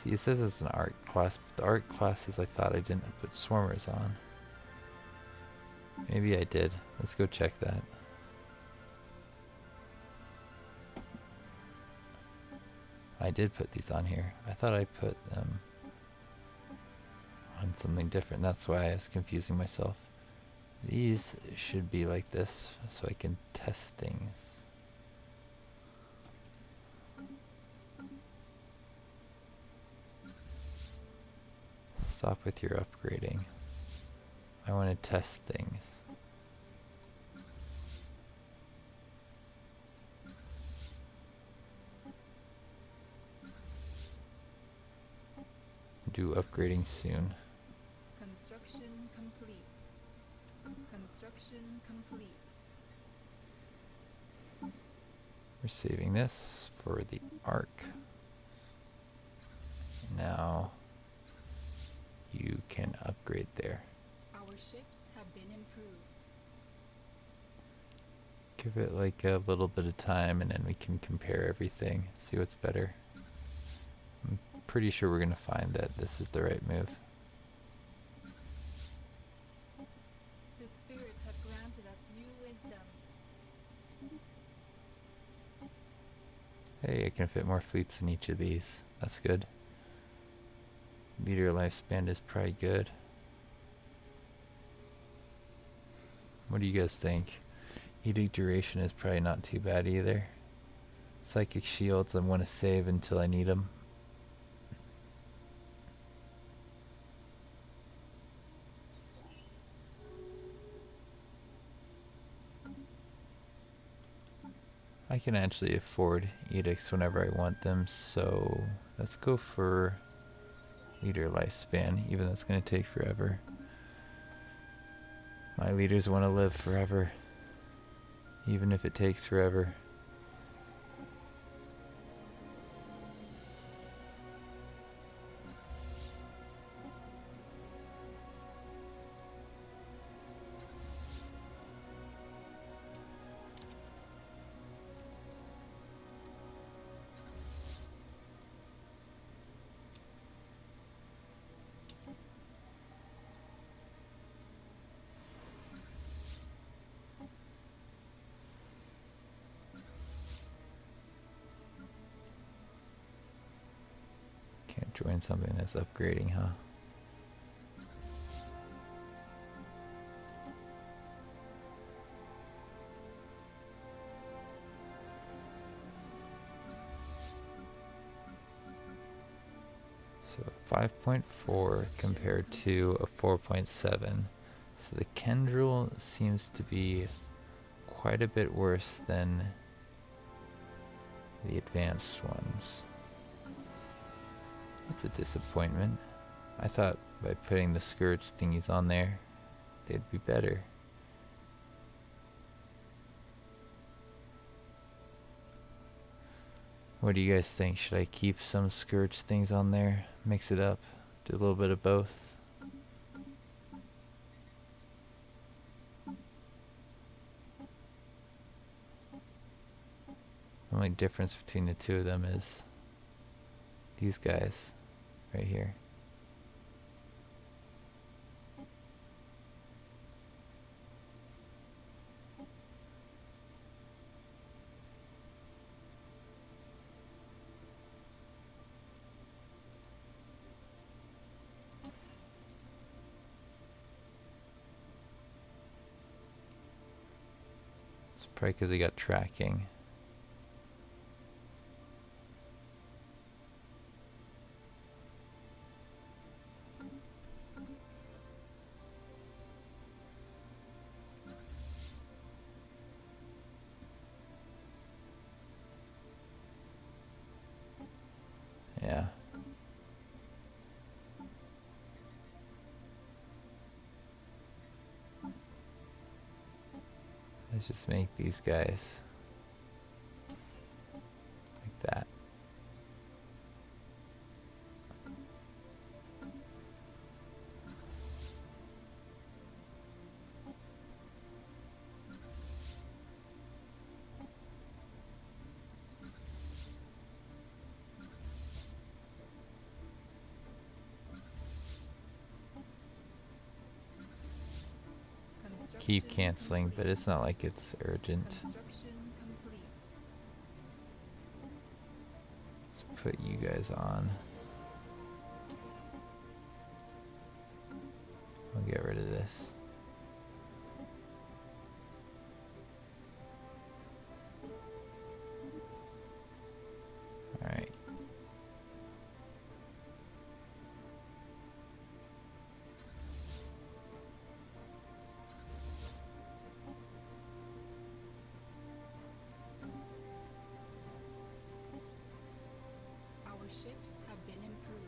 See, it says it's an art class, but the art classes I thought I didn't put swarmers on. Maybe I did. Let's go check that. I did put these on here. I thought I put them on something different. That's why I was confusing myself. These should be like this, so I can test things. Stop with your upgrading. I want to test things. Do upgrading soon. Construction complete. Construction complete. We're saving this for the arc. Now you can upgrade there. Our ships have been improved. Give it like a little bit of time and then we can compare everything, see what's better. I'm pretty sure we're going to find that this is the right move. The spirits have granted us new wisdom. Hey, I can fit more fleets in each of these. That's good. Leader lifespan is probably good. What do you guys think? Edict duration is probably not too bad either. Psychic shields I want to save until I need them. I can actually afford edicts whenever I want them, so let's go for leader lifespan, even though it's going to take forever. My leaders want to live forever, even if it takes forever. Can't join something that's upgrading, huh? So 5.4 compared to a 4.7. So the Kendril seems to be quite a bit worse than the advanced ones. That's a disappointment. I thought by putting the scourge thingies on there, they'd be better. What do you guys think? Should I keep some scourge things on there? Mix it up? Do a little bit of both? The only difference between the two of them is these guys right here. Probably because he got tracking. Yeah. Let's just make these guys like that. Keep canceling, but it's not like it's urgent. Construction complete. Let's put you guys on. I'll get rid of this. Alright. Our ships have been improved.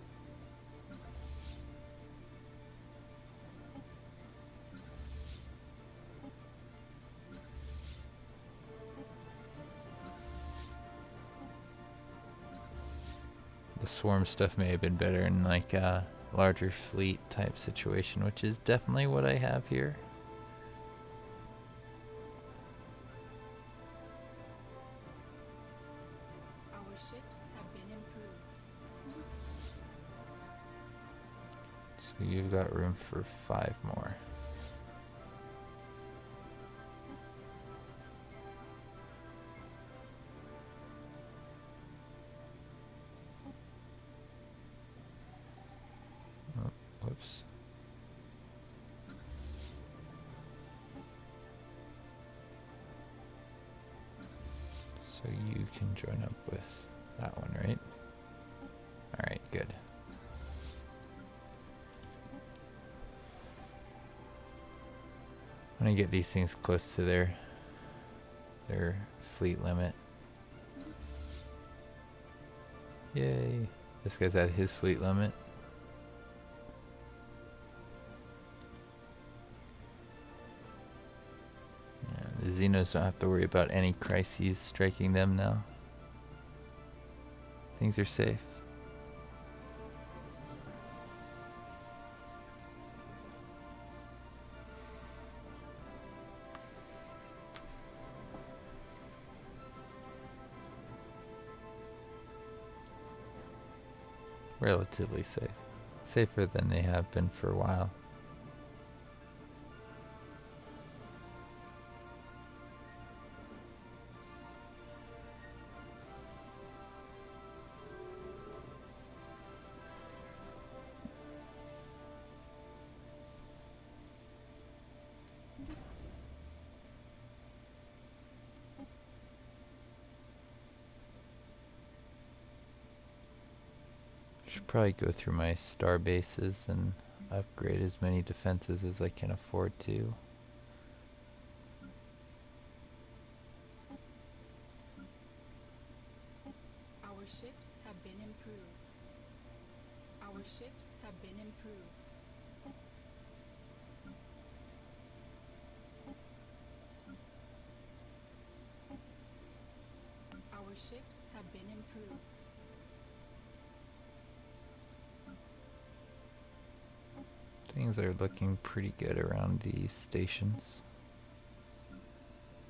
The swarm stuff may have been better in like a larger fleet type situation, which is definitely what I have here. Our ships have been improved. So you've got room for 5 more. Oh, whoops. So you can join up with that one, right? Alright, good. I'm gonna get these things close to their fleet limit. Yay! This guy's at his fleet limit. Yeah, the Xenos don't have to worry about any crises striking them now. Things are safe. Relatively safe. Safer than they have been for a while. Should probably go through my star bases and upgrade as many defenses as I can afford to. Our ships have been improved. Our ships have been improved. Our ships have been improved. Things are looking pretty good around the stations.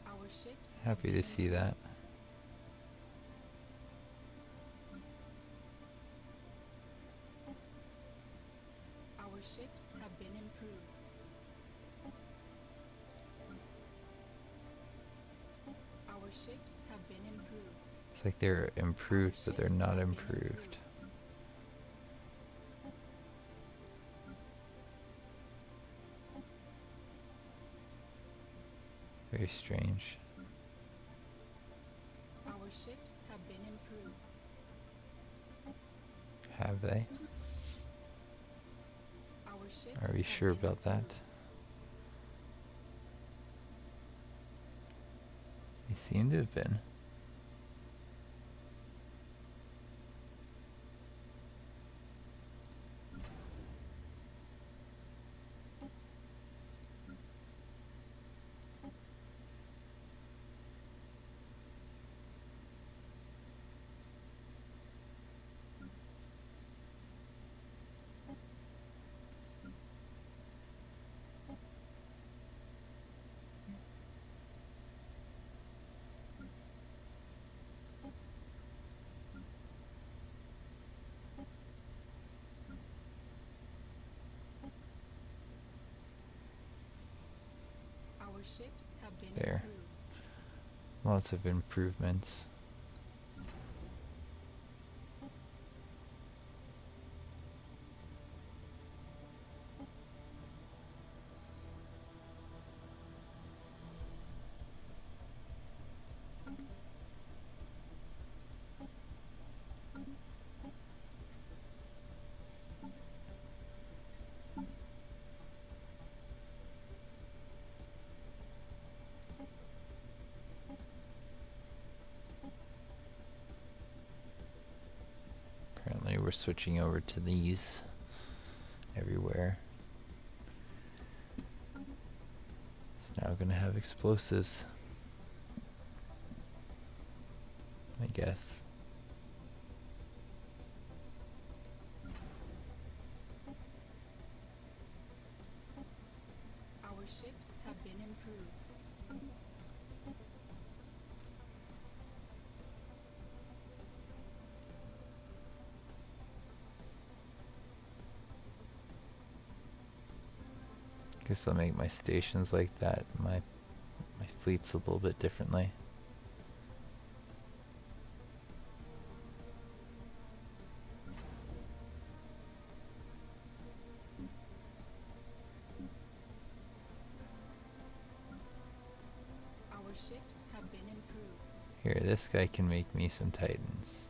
Our ships have Happy been to see that. Our ships have been improved. Our ships have been improved. It's like they're improved, but they're not improved. Very strange. ships have been improved. Have they? Our ships Are we have sure been about that? improved. They seem to have been. Our ships have been There. improved. Lots of improvements. Apparently we're switching over to these everywhere. It's now gonna have explosives, I guess. Our ships have been improved. Guess I'll make my stations like that. My fleet's a little bit differently. Our ships have been improved. Here, this guy can make me some Titans.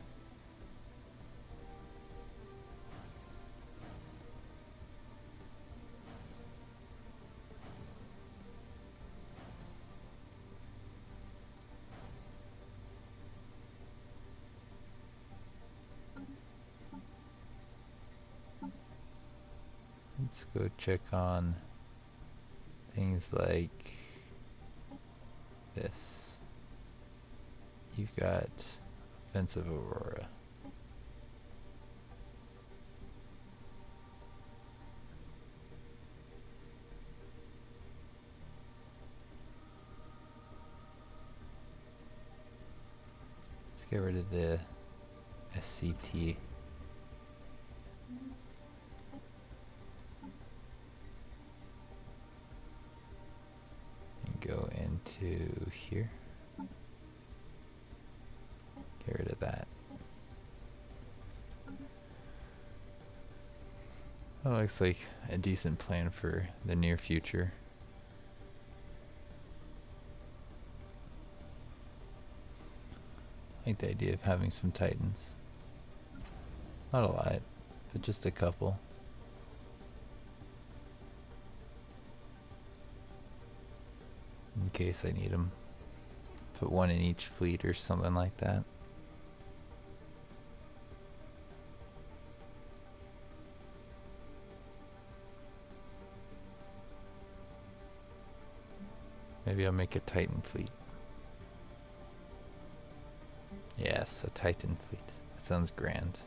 Let's go check on things like this. You've got offensive Aurora. Let's get rid of the SCT. And go into here. Get rid of that. That looks like a decent plan for the near future. I like the idea of having some Titans. Not a lot, but just a couple. In case I need them. Put one in each fleet or something like that. Maybe I'll make a Titan fleet. Yes, a Titan fleet. That sounds grand.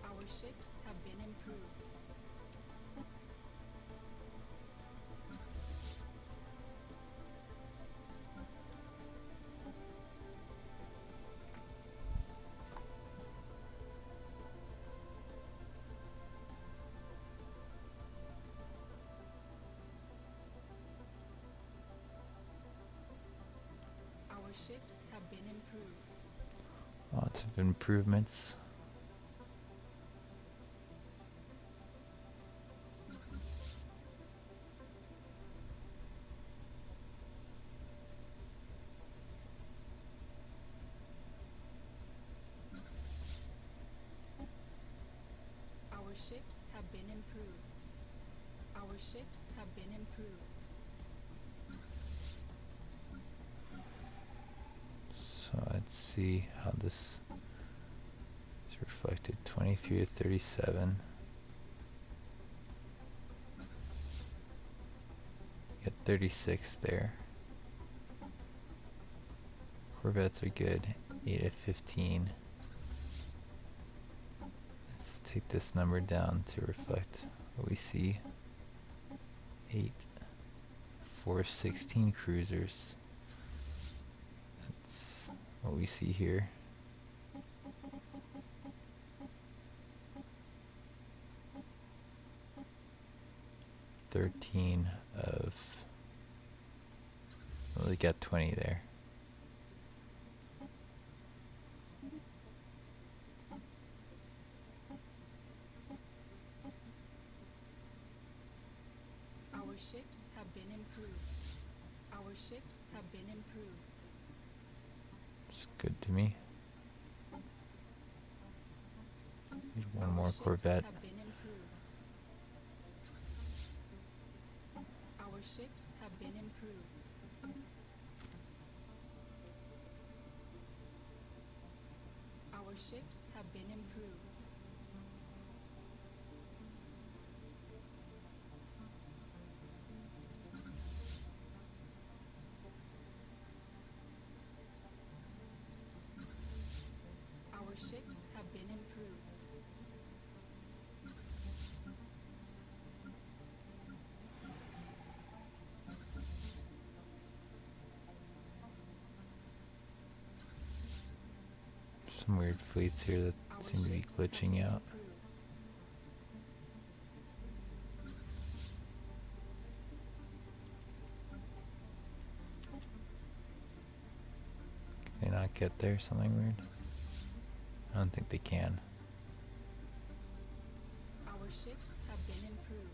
Our ships have been improved. ships have been improved. Lots of improvements. Our ships have been improved. Our ships have been improved. So let's see how this is reflected. 23 to 37. Get 36 there. Corvettes are good. 8 of 15. Let's take this number down to reflect what we see. 8. 4 of 16 cruisers. That's what we see here. Well, we got 20 there. Our ships have been improved. Our ships have been improved. It's good to me. Need one Our more ships Corvette. have been improved. Our ships have been improved. Our ships have been improved. Our ships have been improved. Some weird fleets here that Our seem to be ships have glitching been out. improved. Can they not get there? Something weird? I don't think they can. Our ships have been improved.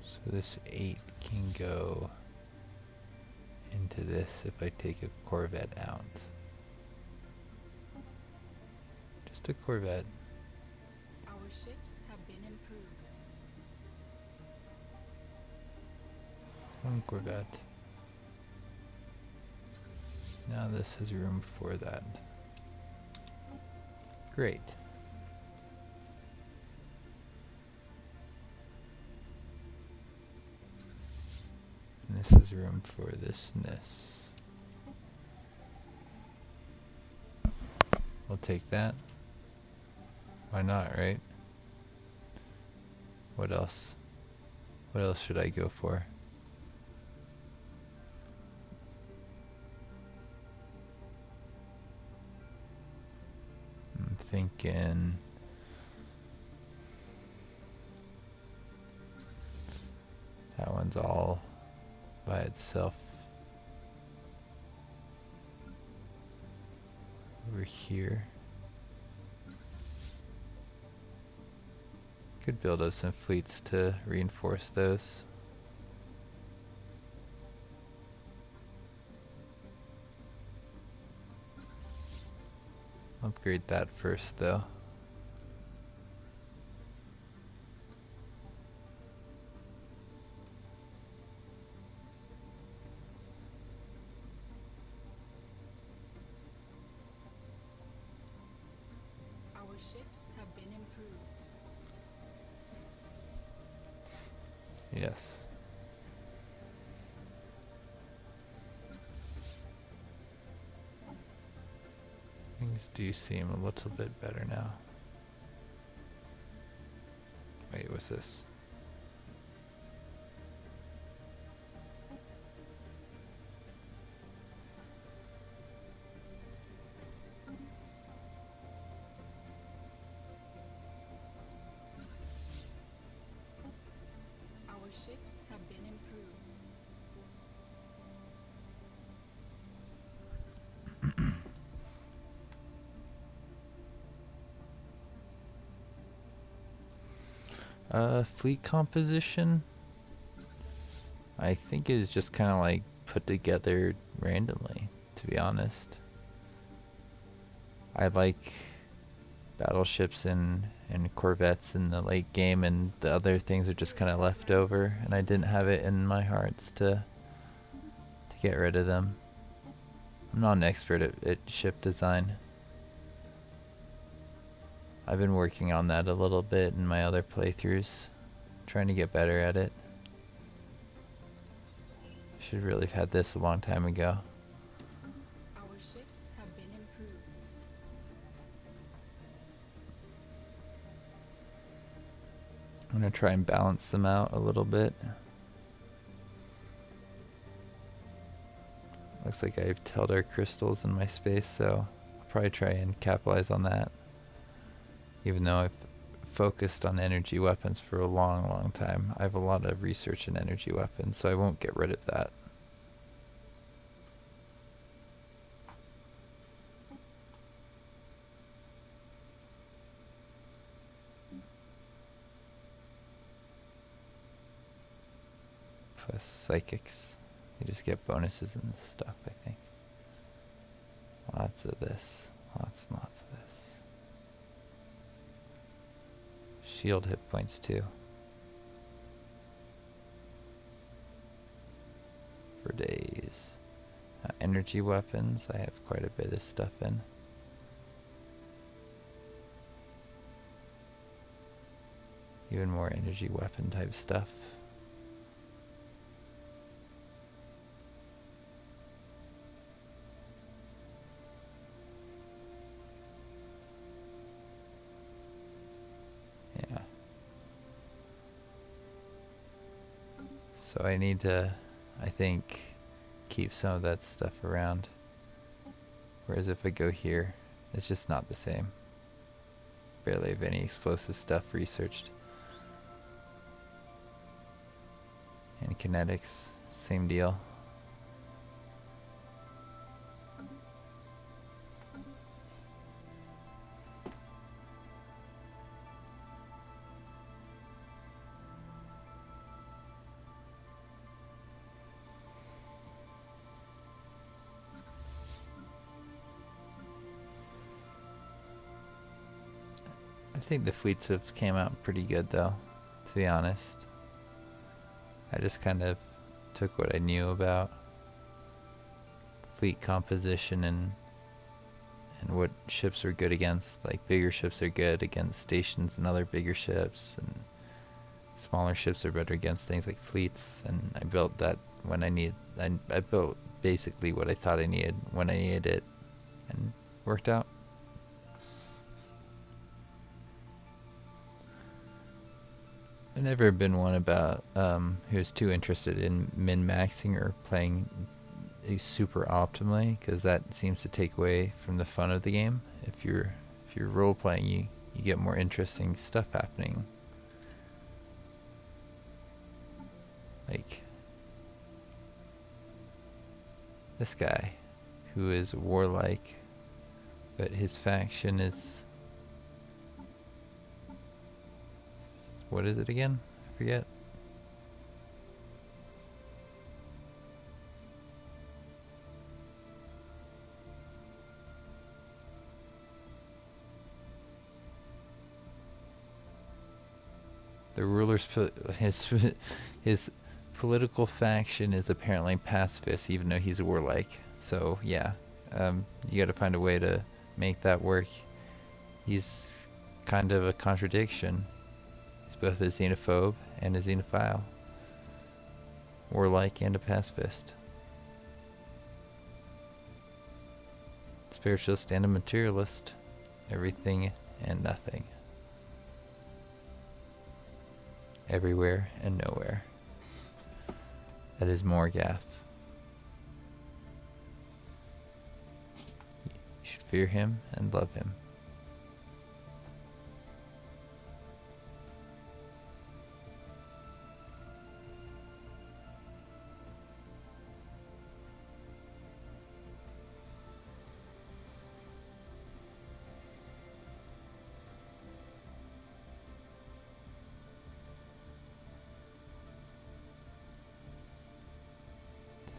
So this 8 can go into this if I take a Corvette out. Just a Corvette. Our ships have been improved. One Corvette. Now this has room for that. Great. And this has room for this and this. We'll take that. Why not, right? What else? What else should I go for? I'm thinking that one's all by itself over here. Could build up some fleets to reinforce those. Upgrade that first though. Our ships have been improved. Yes. Things do seem a little bit better now. What's this? Our ships have been improved. Fleet composition, I think it is just kind of like put together randomly, to be honest. I like battleships and corvettes in the late game, and the other things are just kind of left over, and I didn't have it in my hearts to get rid of them. I'm not an expert at ship design. I've been working on that a little bit in my other playthroughs, trying to get better at it. Should really have had this a long time ago. Our ships have been improved. I'm gonna try and balance them out a little bit. Looks like I have Teldar crystals in my space, so I'll probably try and capitalize on that. Even though I've focused on energy weapons for a long time, I have a lot of research in energy weapons, so I won't get rid of that. Plus psychics. You just get bonuses in this stuff, I think. Lots of this. Lots and lots of this. Shield hit points too. For days. Energy weapons, I have quite a bit of stuff in. Even more energy weapon type stuff. Yeah. So I need to, I think, keep some of that stuff around. Whereas if I go here, it's just not the same. Barely have any explosive stuff researched. And kinetics, same deal. I think the fleets have came out pretty good though, to be honest. I just kind of took what I knew about fleet composition and what ships are good against. Like bigger ships are good against stations and other bigger ships, and smaller ships are better against things like fleets. And I built that when I needed. I built basically what I thought I needed when I needed it, and worked out. I've never been one about who's too interested in min-maxing or playing super optimally, because that seems to take away from the fun of the game. If you're role playing, you get more interesting stuff happening. Like this guy, who is warlike, but his faction is, what is it again? I forget. The ruler's his political faction is apparently pacifist, even though he's warlike. So yeah, you got to find a way to make that work. He's kind of a contradiction. He's both a xenophobe and a xenophile, warlike and a pacifist, spiritualist and a materialist, everything and nothing. everywhere and nowhere. That is Morgath. You should fear him and love him.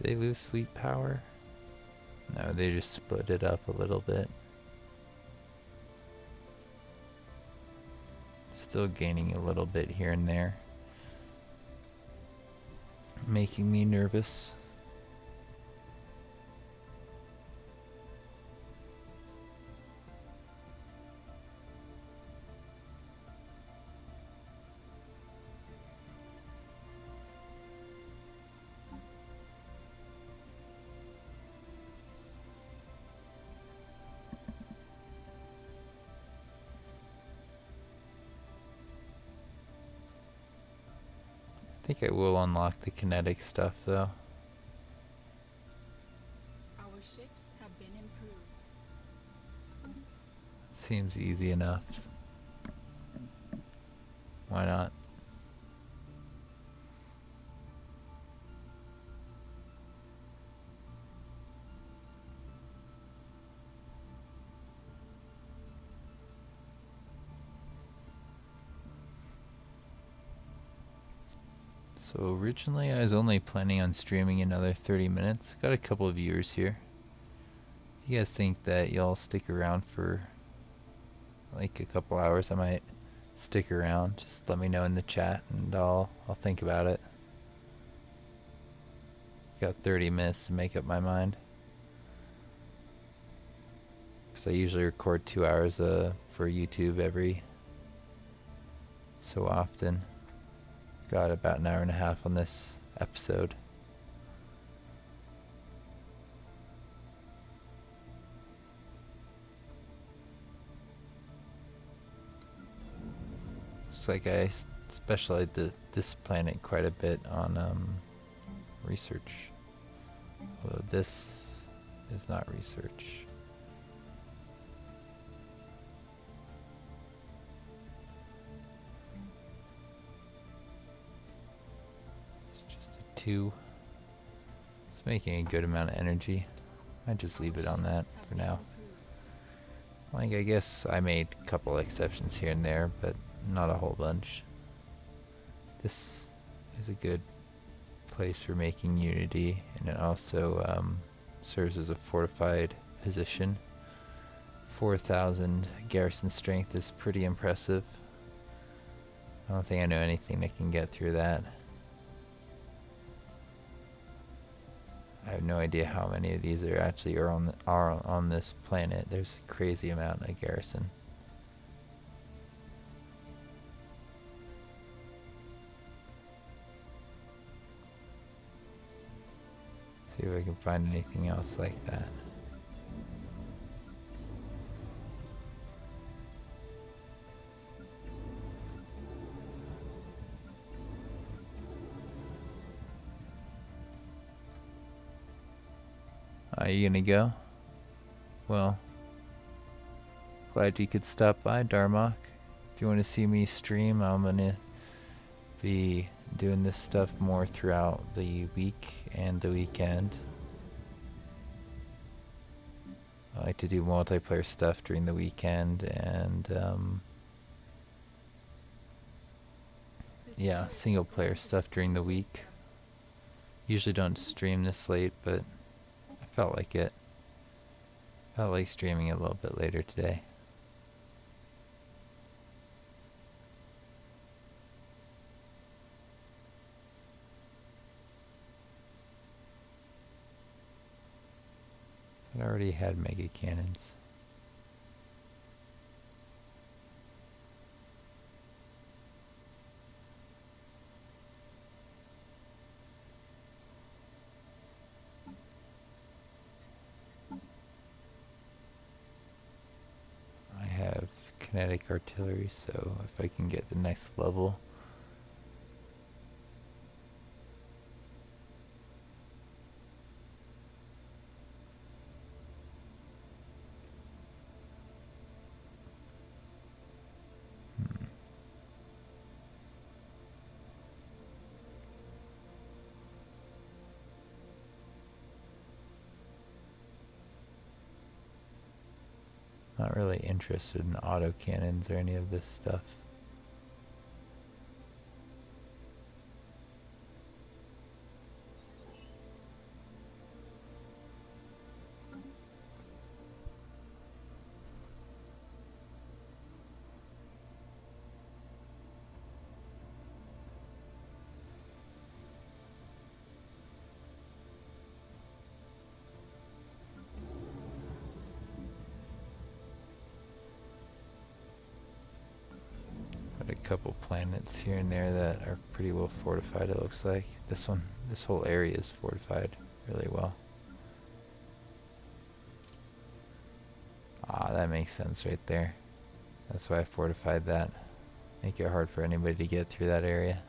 Did they lose sleep power? No, they just split it up a little bit. Still gaining a little bit here and there. Making me nervous. I think I will unlock the kinetic stuff though. Our ships have been improved. Seems easy enough. Why not? So originally I was only planning on streaming another 30 minutes. Got a couple of viewers here. If you guys think that y'all stick around for like a couple hours, I might stick around. Just let me know in the chat and I'll think about it. Got 30 minutes to make up my mind. Because I usually record 2 hours for YouTube every so often. Got about an hour and a half on this episode. Looks like I specialized this planet quite a bit on research. Although this is not research. It's just a 2. It's making a good amount of energy. Might just leave it on that for now. Like, I guess I made a couple exceptions here and there, but not a whole bunch. This is a good place for making unity, and it also serves as a fortified position. 4,000 garrison strength is pretty impressive. I don't think I know anything that can get through that. I have no idea how many of these are actually are on this planet. There's a crazy amount of garrison. See if I can find anything else like that. Are you gonna go? Well, glad you could stop by, Darmok. If you want to see me stream, I'm gonna be doing this stuff more throughout the week and the weekend. I like to do multiplayer stuff during the weekend and yeah, single player stuff during the week. Usually don't stream this late, but I felt like it. Felt like streaming a little bit later today. I already had mega cannons. I have kinetic artillery, so if I can get the next level, Not really interested in autocannons or any of this stuff. A couple planets here and there that are pretty well fortified, it looks like. This whole area is fortified really well. Ah, that makes sense right there. That's why I fortified that. Make it hard for anybody to get through that area.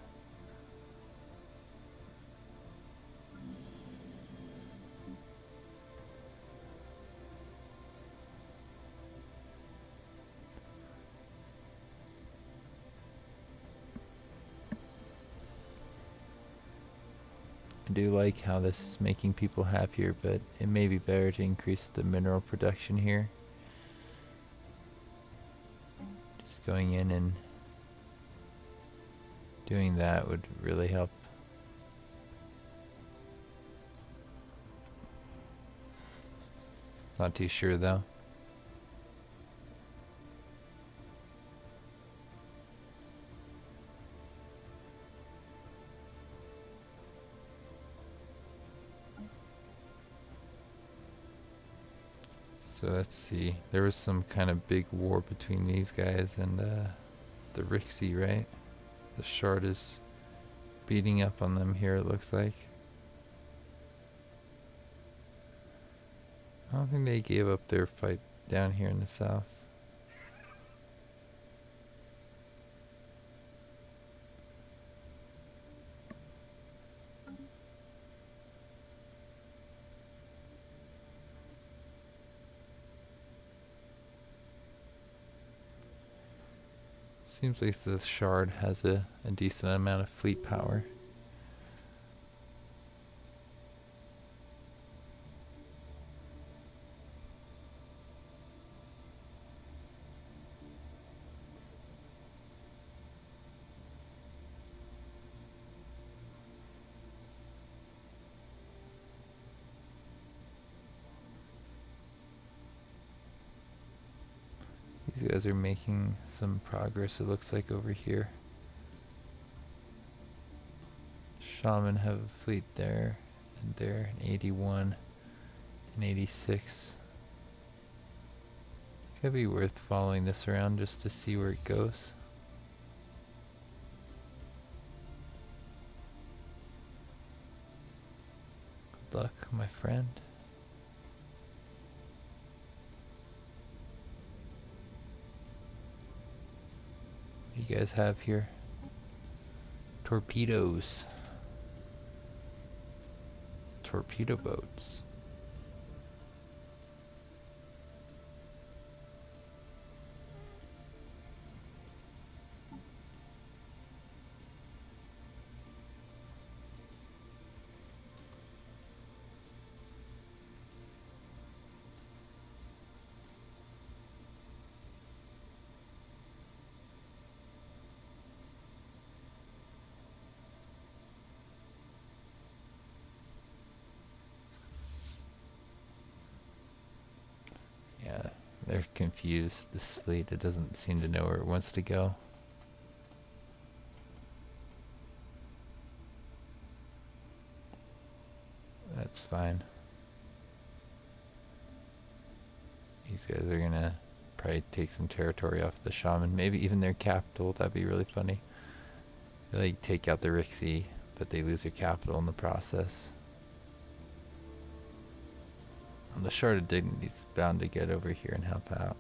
I do like how this is making people happier, but it may be better to increase the mineral production here. Just going in and doing that would really help. Not too sure though. So let's see. There was some kind of big war between these guys and the Rixie, right? The Shard is beating up on them here, it looks like. I don't think they gave up their fight down here in the south. Seems like the Shard has a decent amount of fleet power. These guys are making some progress, it looks like, over here. Shaman have a fleet there and there, in 81 and 86. Could be worth following this around just to see where it goes. Good luck, my friend. What do you guys have here? Torpedoes. Torpedo boats. Yeah, they're confused. This fleet, it doesn't seem to know where it wants to go. That's fine. These guys are gonna probably take some territory off the Shaman. Maybe even their capital. That'd be really funny. They like take out the Rixie, but they lose their capital in the process. The Shard of Dignity is bound to get over here and help out.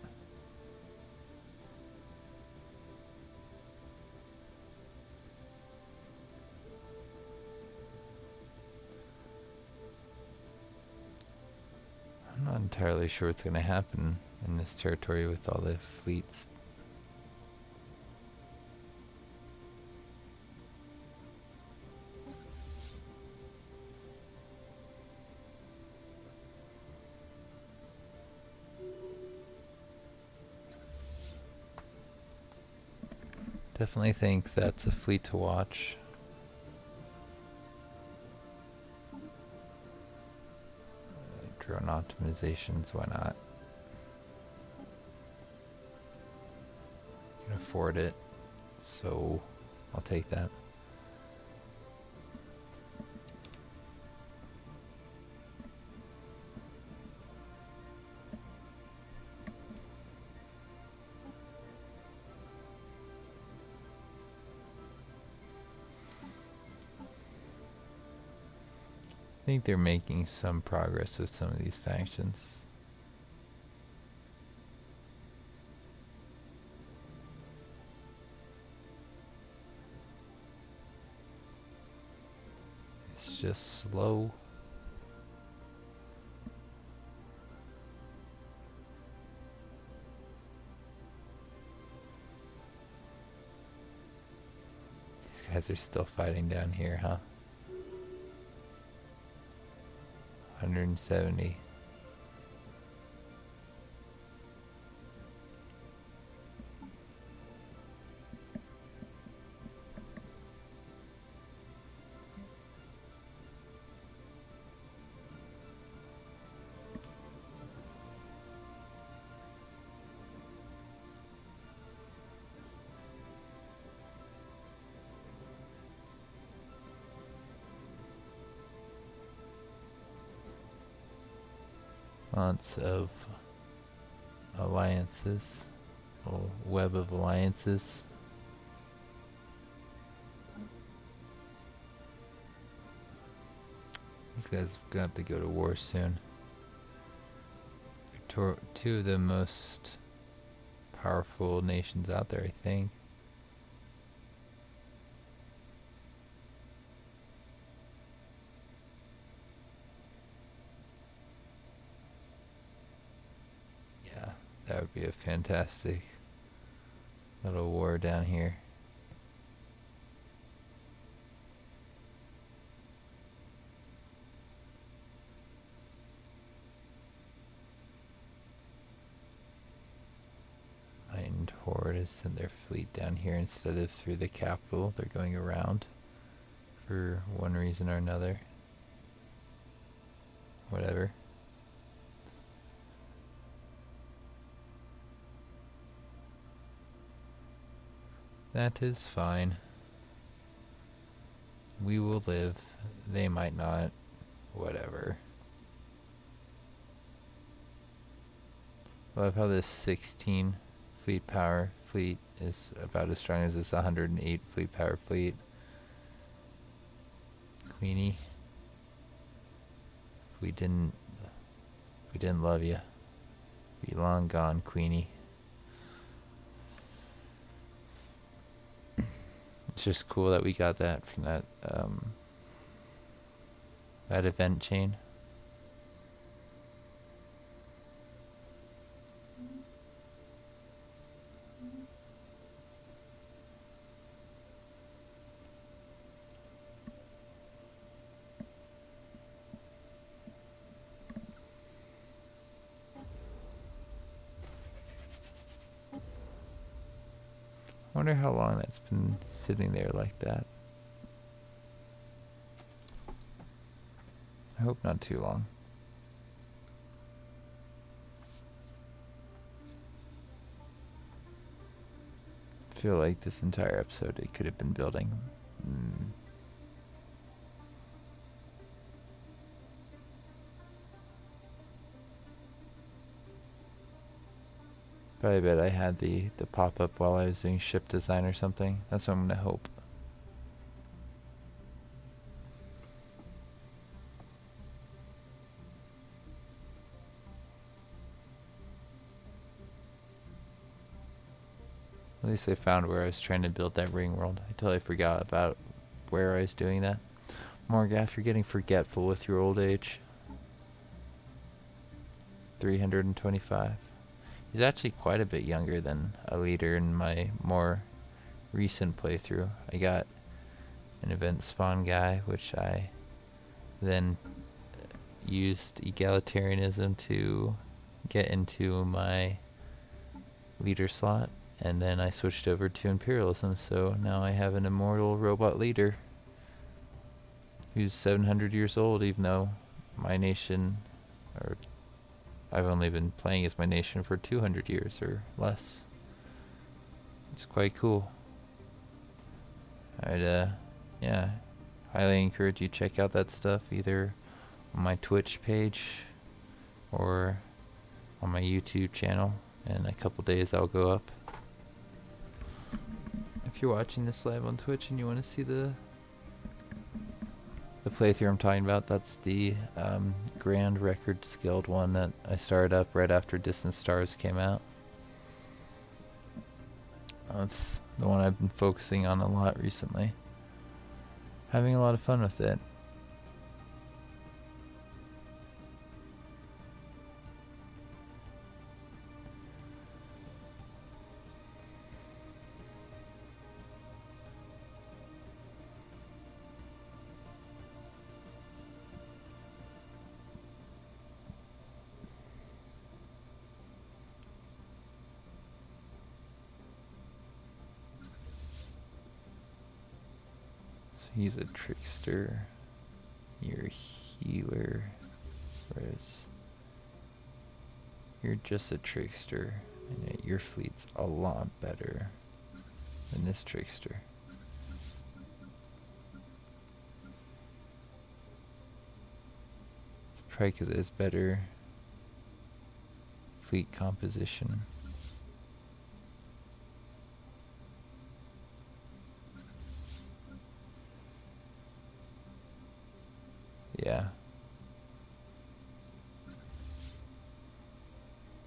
I'm not entirely sure what's going to happen in this territory with all the fleets. Definitely think that's a fleet to watch. Drone optimizations, why not? Can afford it, so I'll take that. I think they're making some progress with some of these factions. It's just slow. These guys are still fighting down here, huh? 170. Lots of alliances, a web of alliances. These guys are gonna have to go to war soon. They're two of the most powerful nations out there, I think. Yeah, that would be a fantastic little war down here. Enlightened Horde has sent their fleet down here instead of through the capital. They're going around for one reason or another. Whatever. That is fine. We will live. They might not. Whatever. I love how this 16 fleet power fleet is about as strong as this 108 fleet power fleet. Queenie. If we didn't love you, be long gone, Queenie. It's just cool that we got that from that that event chain. I wonder how long that's been sitting there like that. I hope not too long. I feel like this entire episode it could have been building. But I bet I had the pop-up while I was doing ship design or something. That's what I'm gonna hope. At least I found where I was trying to build that ring world. I totally forgot about where I was doing that. Morgath, you're getting forgetful with your old age. 325. He's actually quite a bit younger than a leader in my more recent playthrough. I got an event spawn guy, which I then used egalitarianism to get into my leader slot. And then I switched over to imperialism, so now I have an immortal robot leader who's 700 years old, even though my nation, or I've only been playing as my nation for 200 years or less. It's quite cool. I'd, yeah, highly encourage you to check out that stuff either on my Twitch page or on my YouTube channel. In a couple days I'll go up. If you're watching this live on Twitch and you want to see the playthrough I'm talking about, that's the Grand Records Guild one that I started up right after Distant Stars came out. That's the one I've been focusing on a lot recently. Having a lot of fun with it. He's a trickster. You're a healer. Whereas you're just a trickster. And yet your fleet's a lot better than this trickster. Probably because it has better fleet composition. Yeah.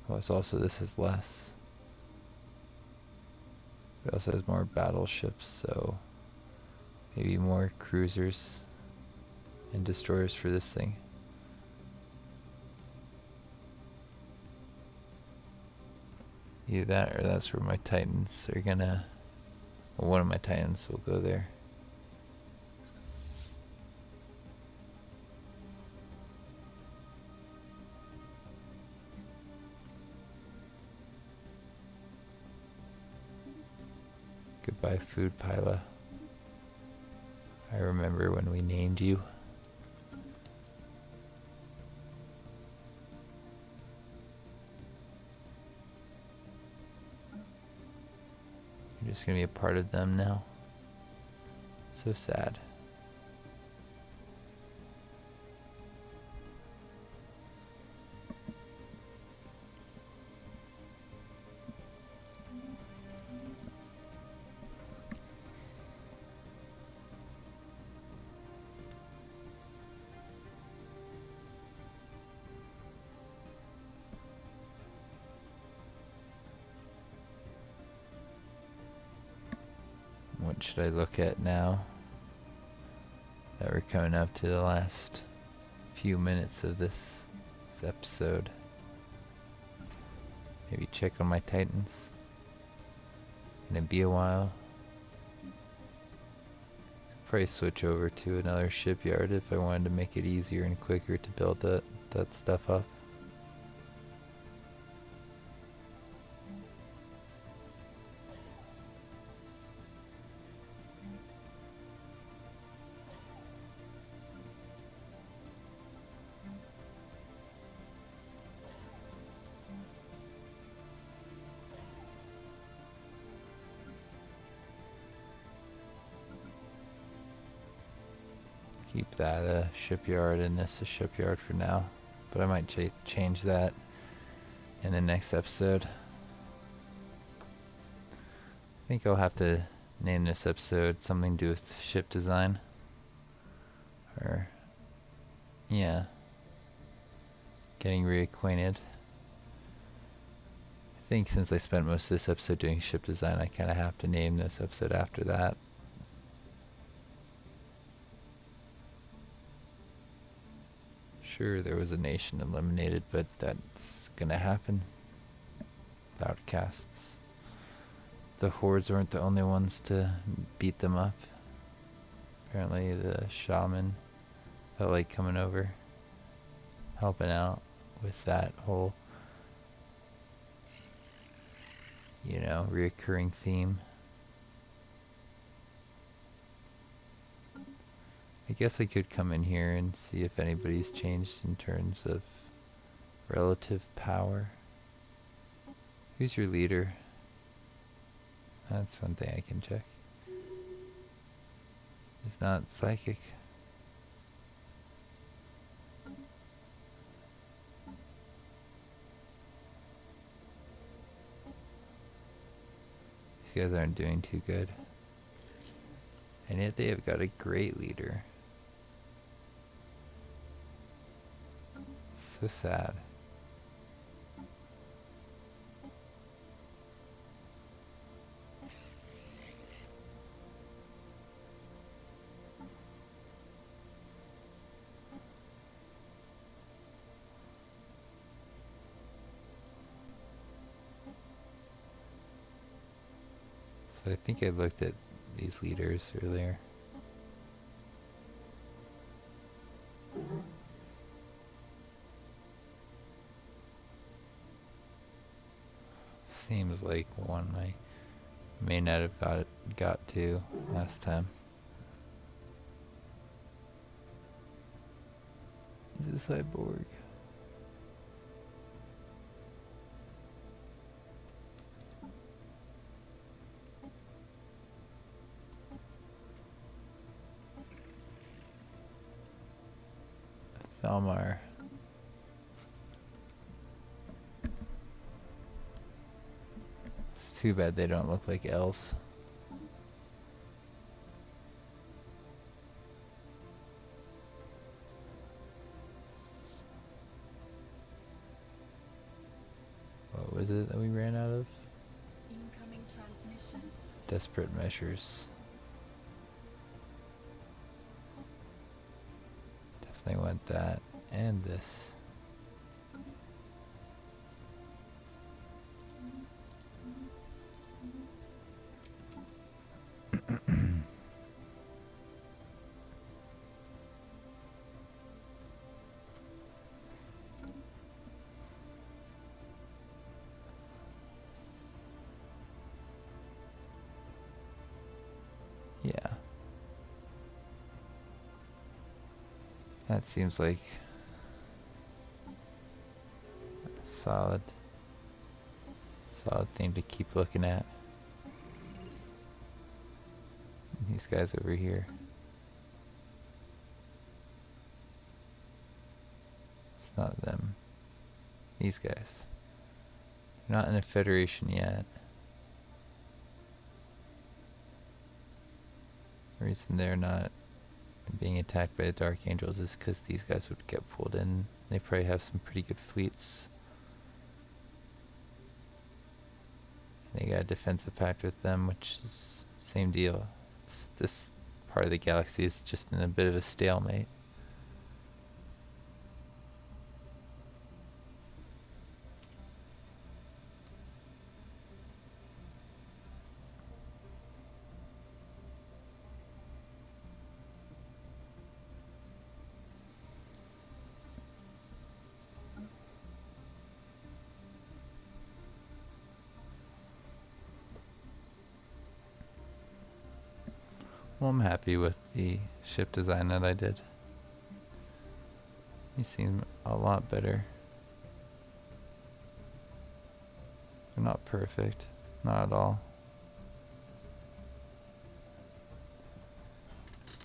Well, it's also this is less. It also has more battleships, so maybe more cruisers and destroyers for this thing. Either that or that's where my Titans are gonna... Well, one of my Titans will go there. Goodbye, Food Pila. I remember when we named you. You're just gonna be a part of them now. So sad. What should I look at now that we're coming up to the last few minutes of this episode? Maybe check on my Titans. Gonna be a while. Probably switch over to another shipyard if I wanted to make it easier and quicker to build that stuff up. Keep that a shipyard and this a shipyard for now, but I might change that in the next episode. I think I'll have to name this episode something to do with ship design, or yeah, getting reacquainted. I think since I spent most of this episode doing ship design, I kind of have to name this episode after that. Sure, there was a nation eliminated, but that's gonna happen. The outcasts. The hordes weren't the only ones to beat them up. Apparently the shaman felt like coming over, helping out with that whole you know, reoccurring theme. I guess I could come in here and see if anybody's changed in terms of relative power. Who's your leader? That's one thing I can check. It's not psychic. These guys aren't doing too good. And yet they have got a great leader. So sad. So I think I looked at these leaders earlier. Seems like one I may not have got to last time. He's a cyborg. Thalmar. It's too bad they don't look like elves. What was it that we ran out of? Incoming transmission. Desperate measures. Definitely want that and this. Yeah. That seems like a solid thing to keep looking at. These guys over here. It's not them. These guys. They're not in a federation yet. The reason they're not being attacked by the Dark Angels is because these guys would get pulled in. They probably have some pretty good fleets. They got a defensive pact with them, which is same deal. This part of the galaxy is just in a bit of a stalemate. Well, I'm happy with the ship design that I did. They seem a lot better. They're not perfect, not at all.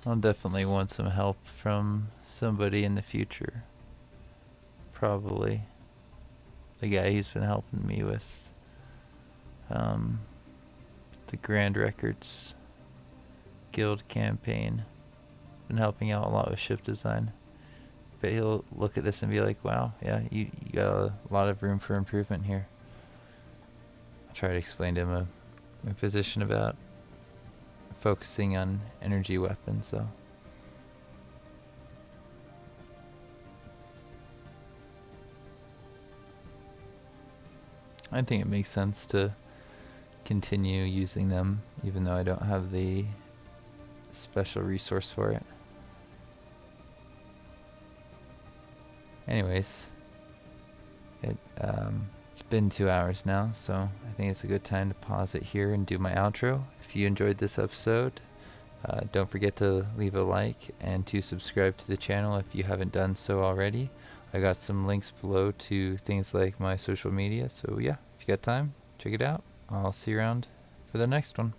I'll definitely want some help from somebody in the future. Probably the guy who's been helping me with the Grand Records Guild campaign. Been helping out a lot with ship design. But he'll look at this and be like, wow, yeah, you got a lot of room for improvement here. I'll try to explain to him my position about focusing on energy weapons, so. I think it makes sense to continue using them, even though I don't have the special resource for it. Anyways, It's been 2 hours now, so I think it's a good time to pause it here and do my outro. If you enjoyed this episode, don't forget to leave a like and to subscribe to the channel if you haven't done so already. I got some links below to things like my social media, so yeah, if you got time, check it out. I'll see you around for the next one.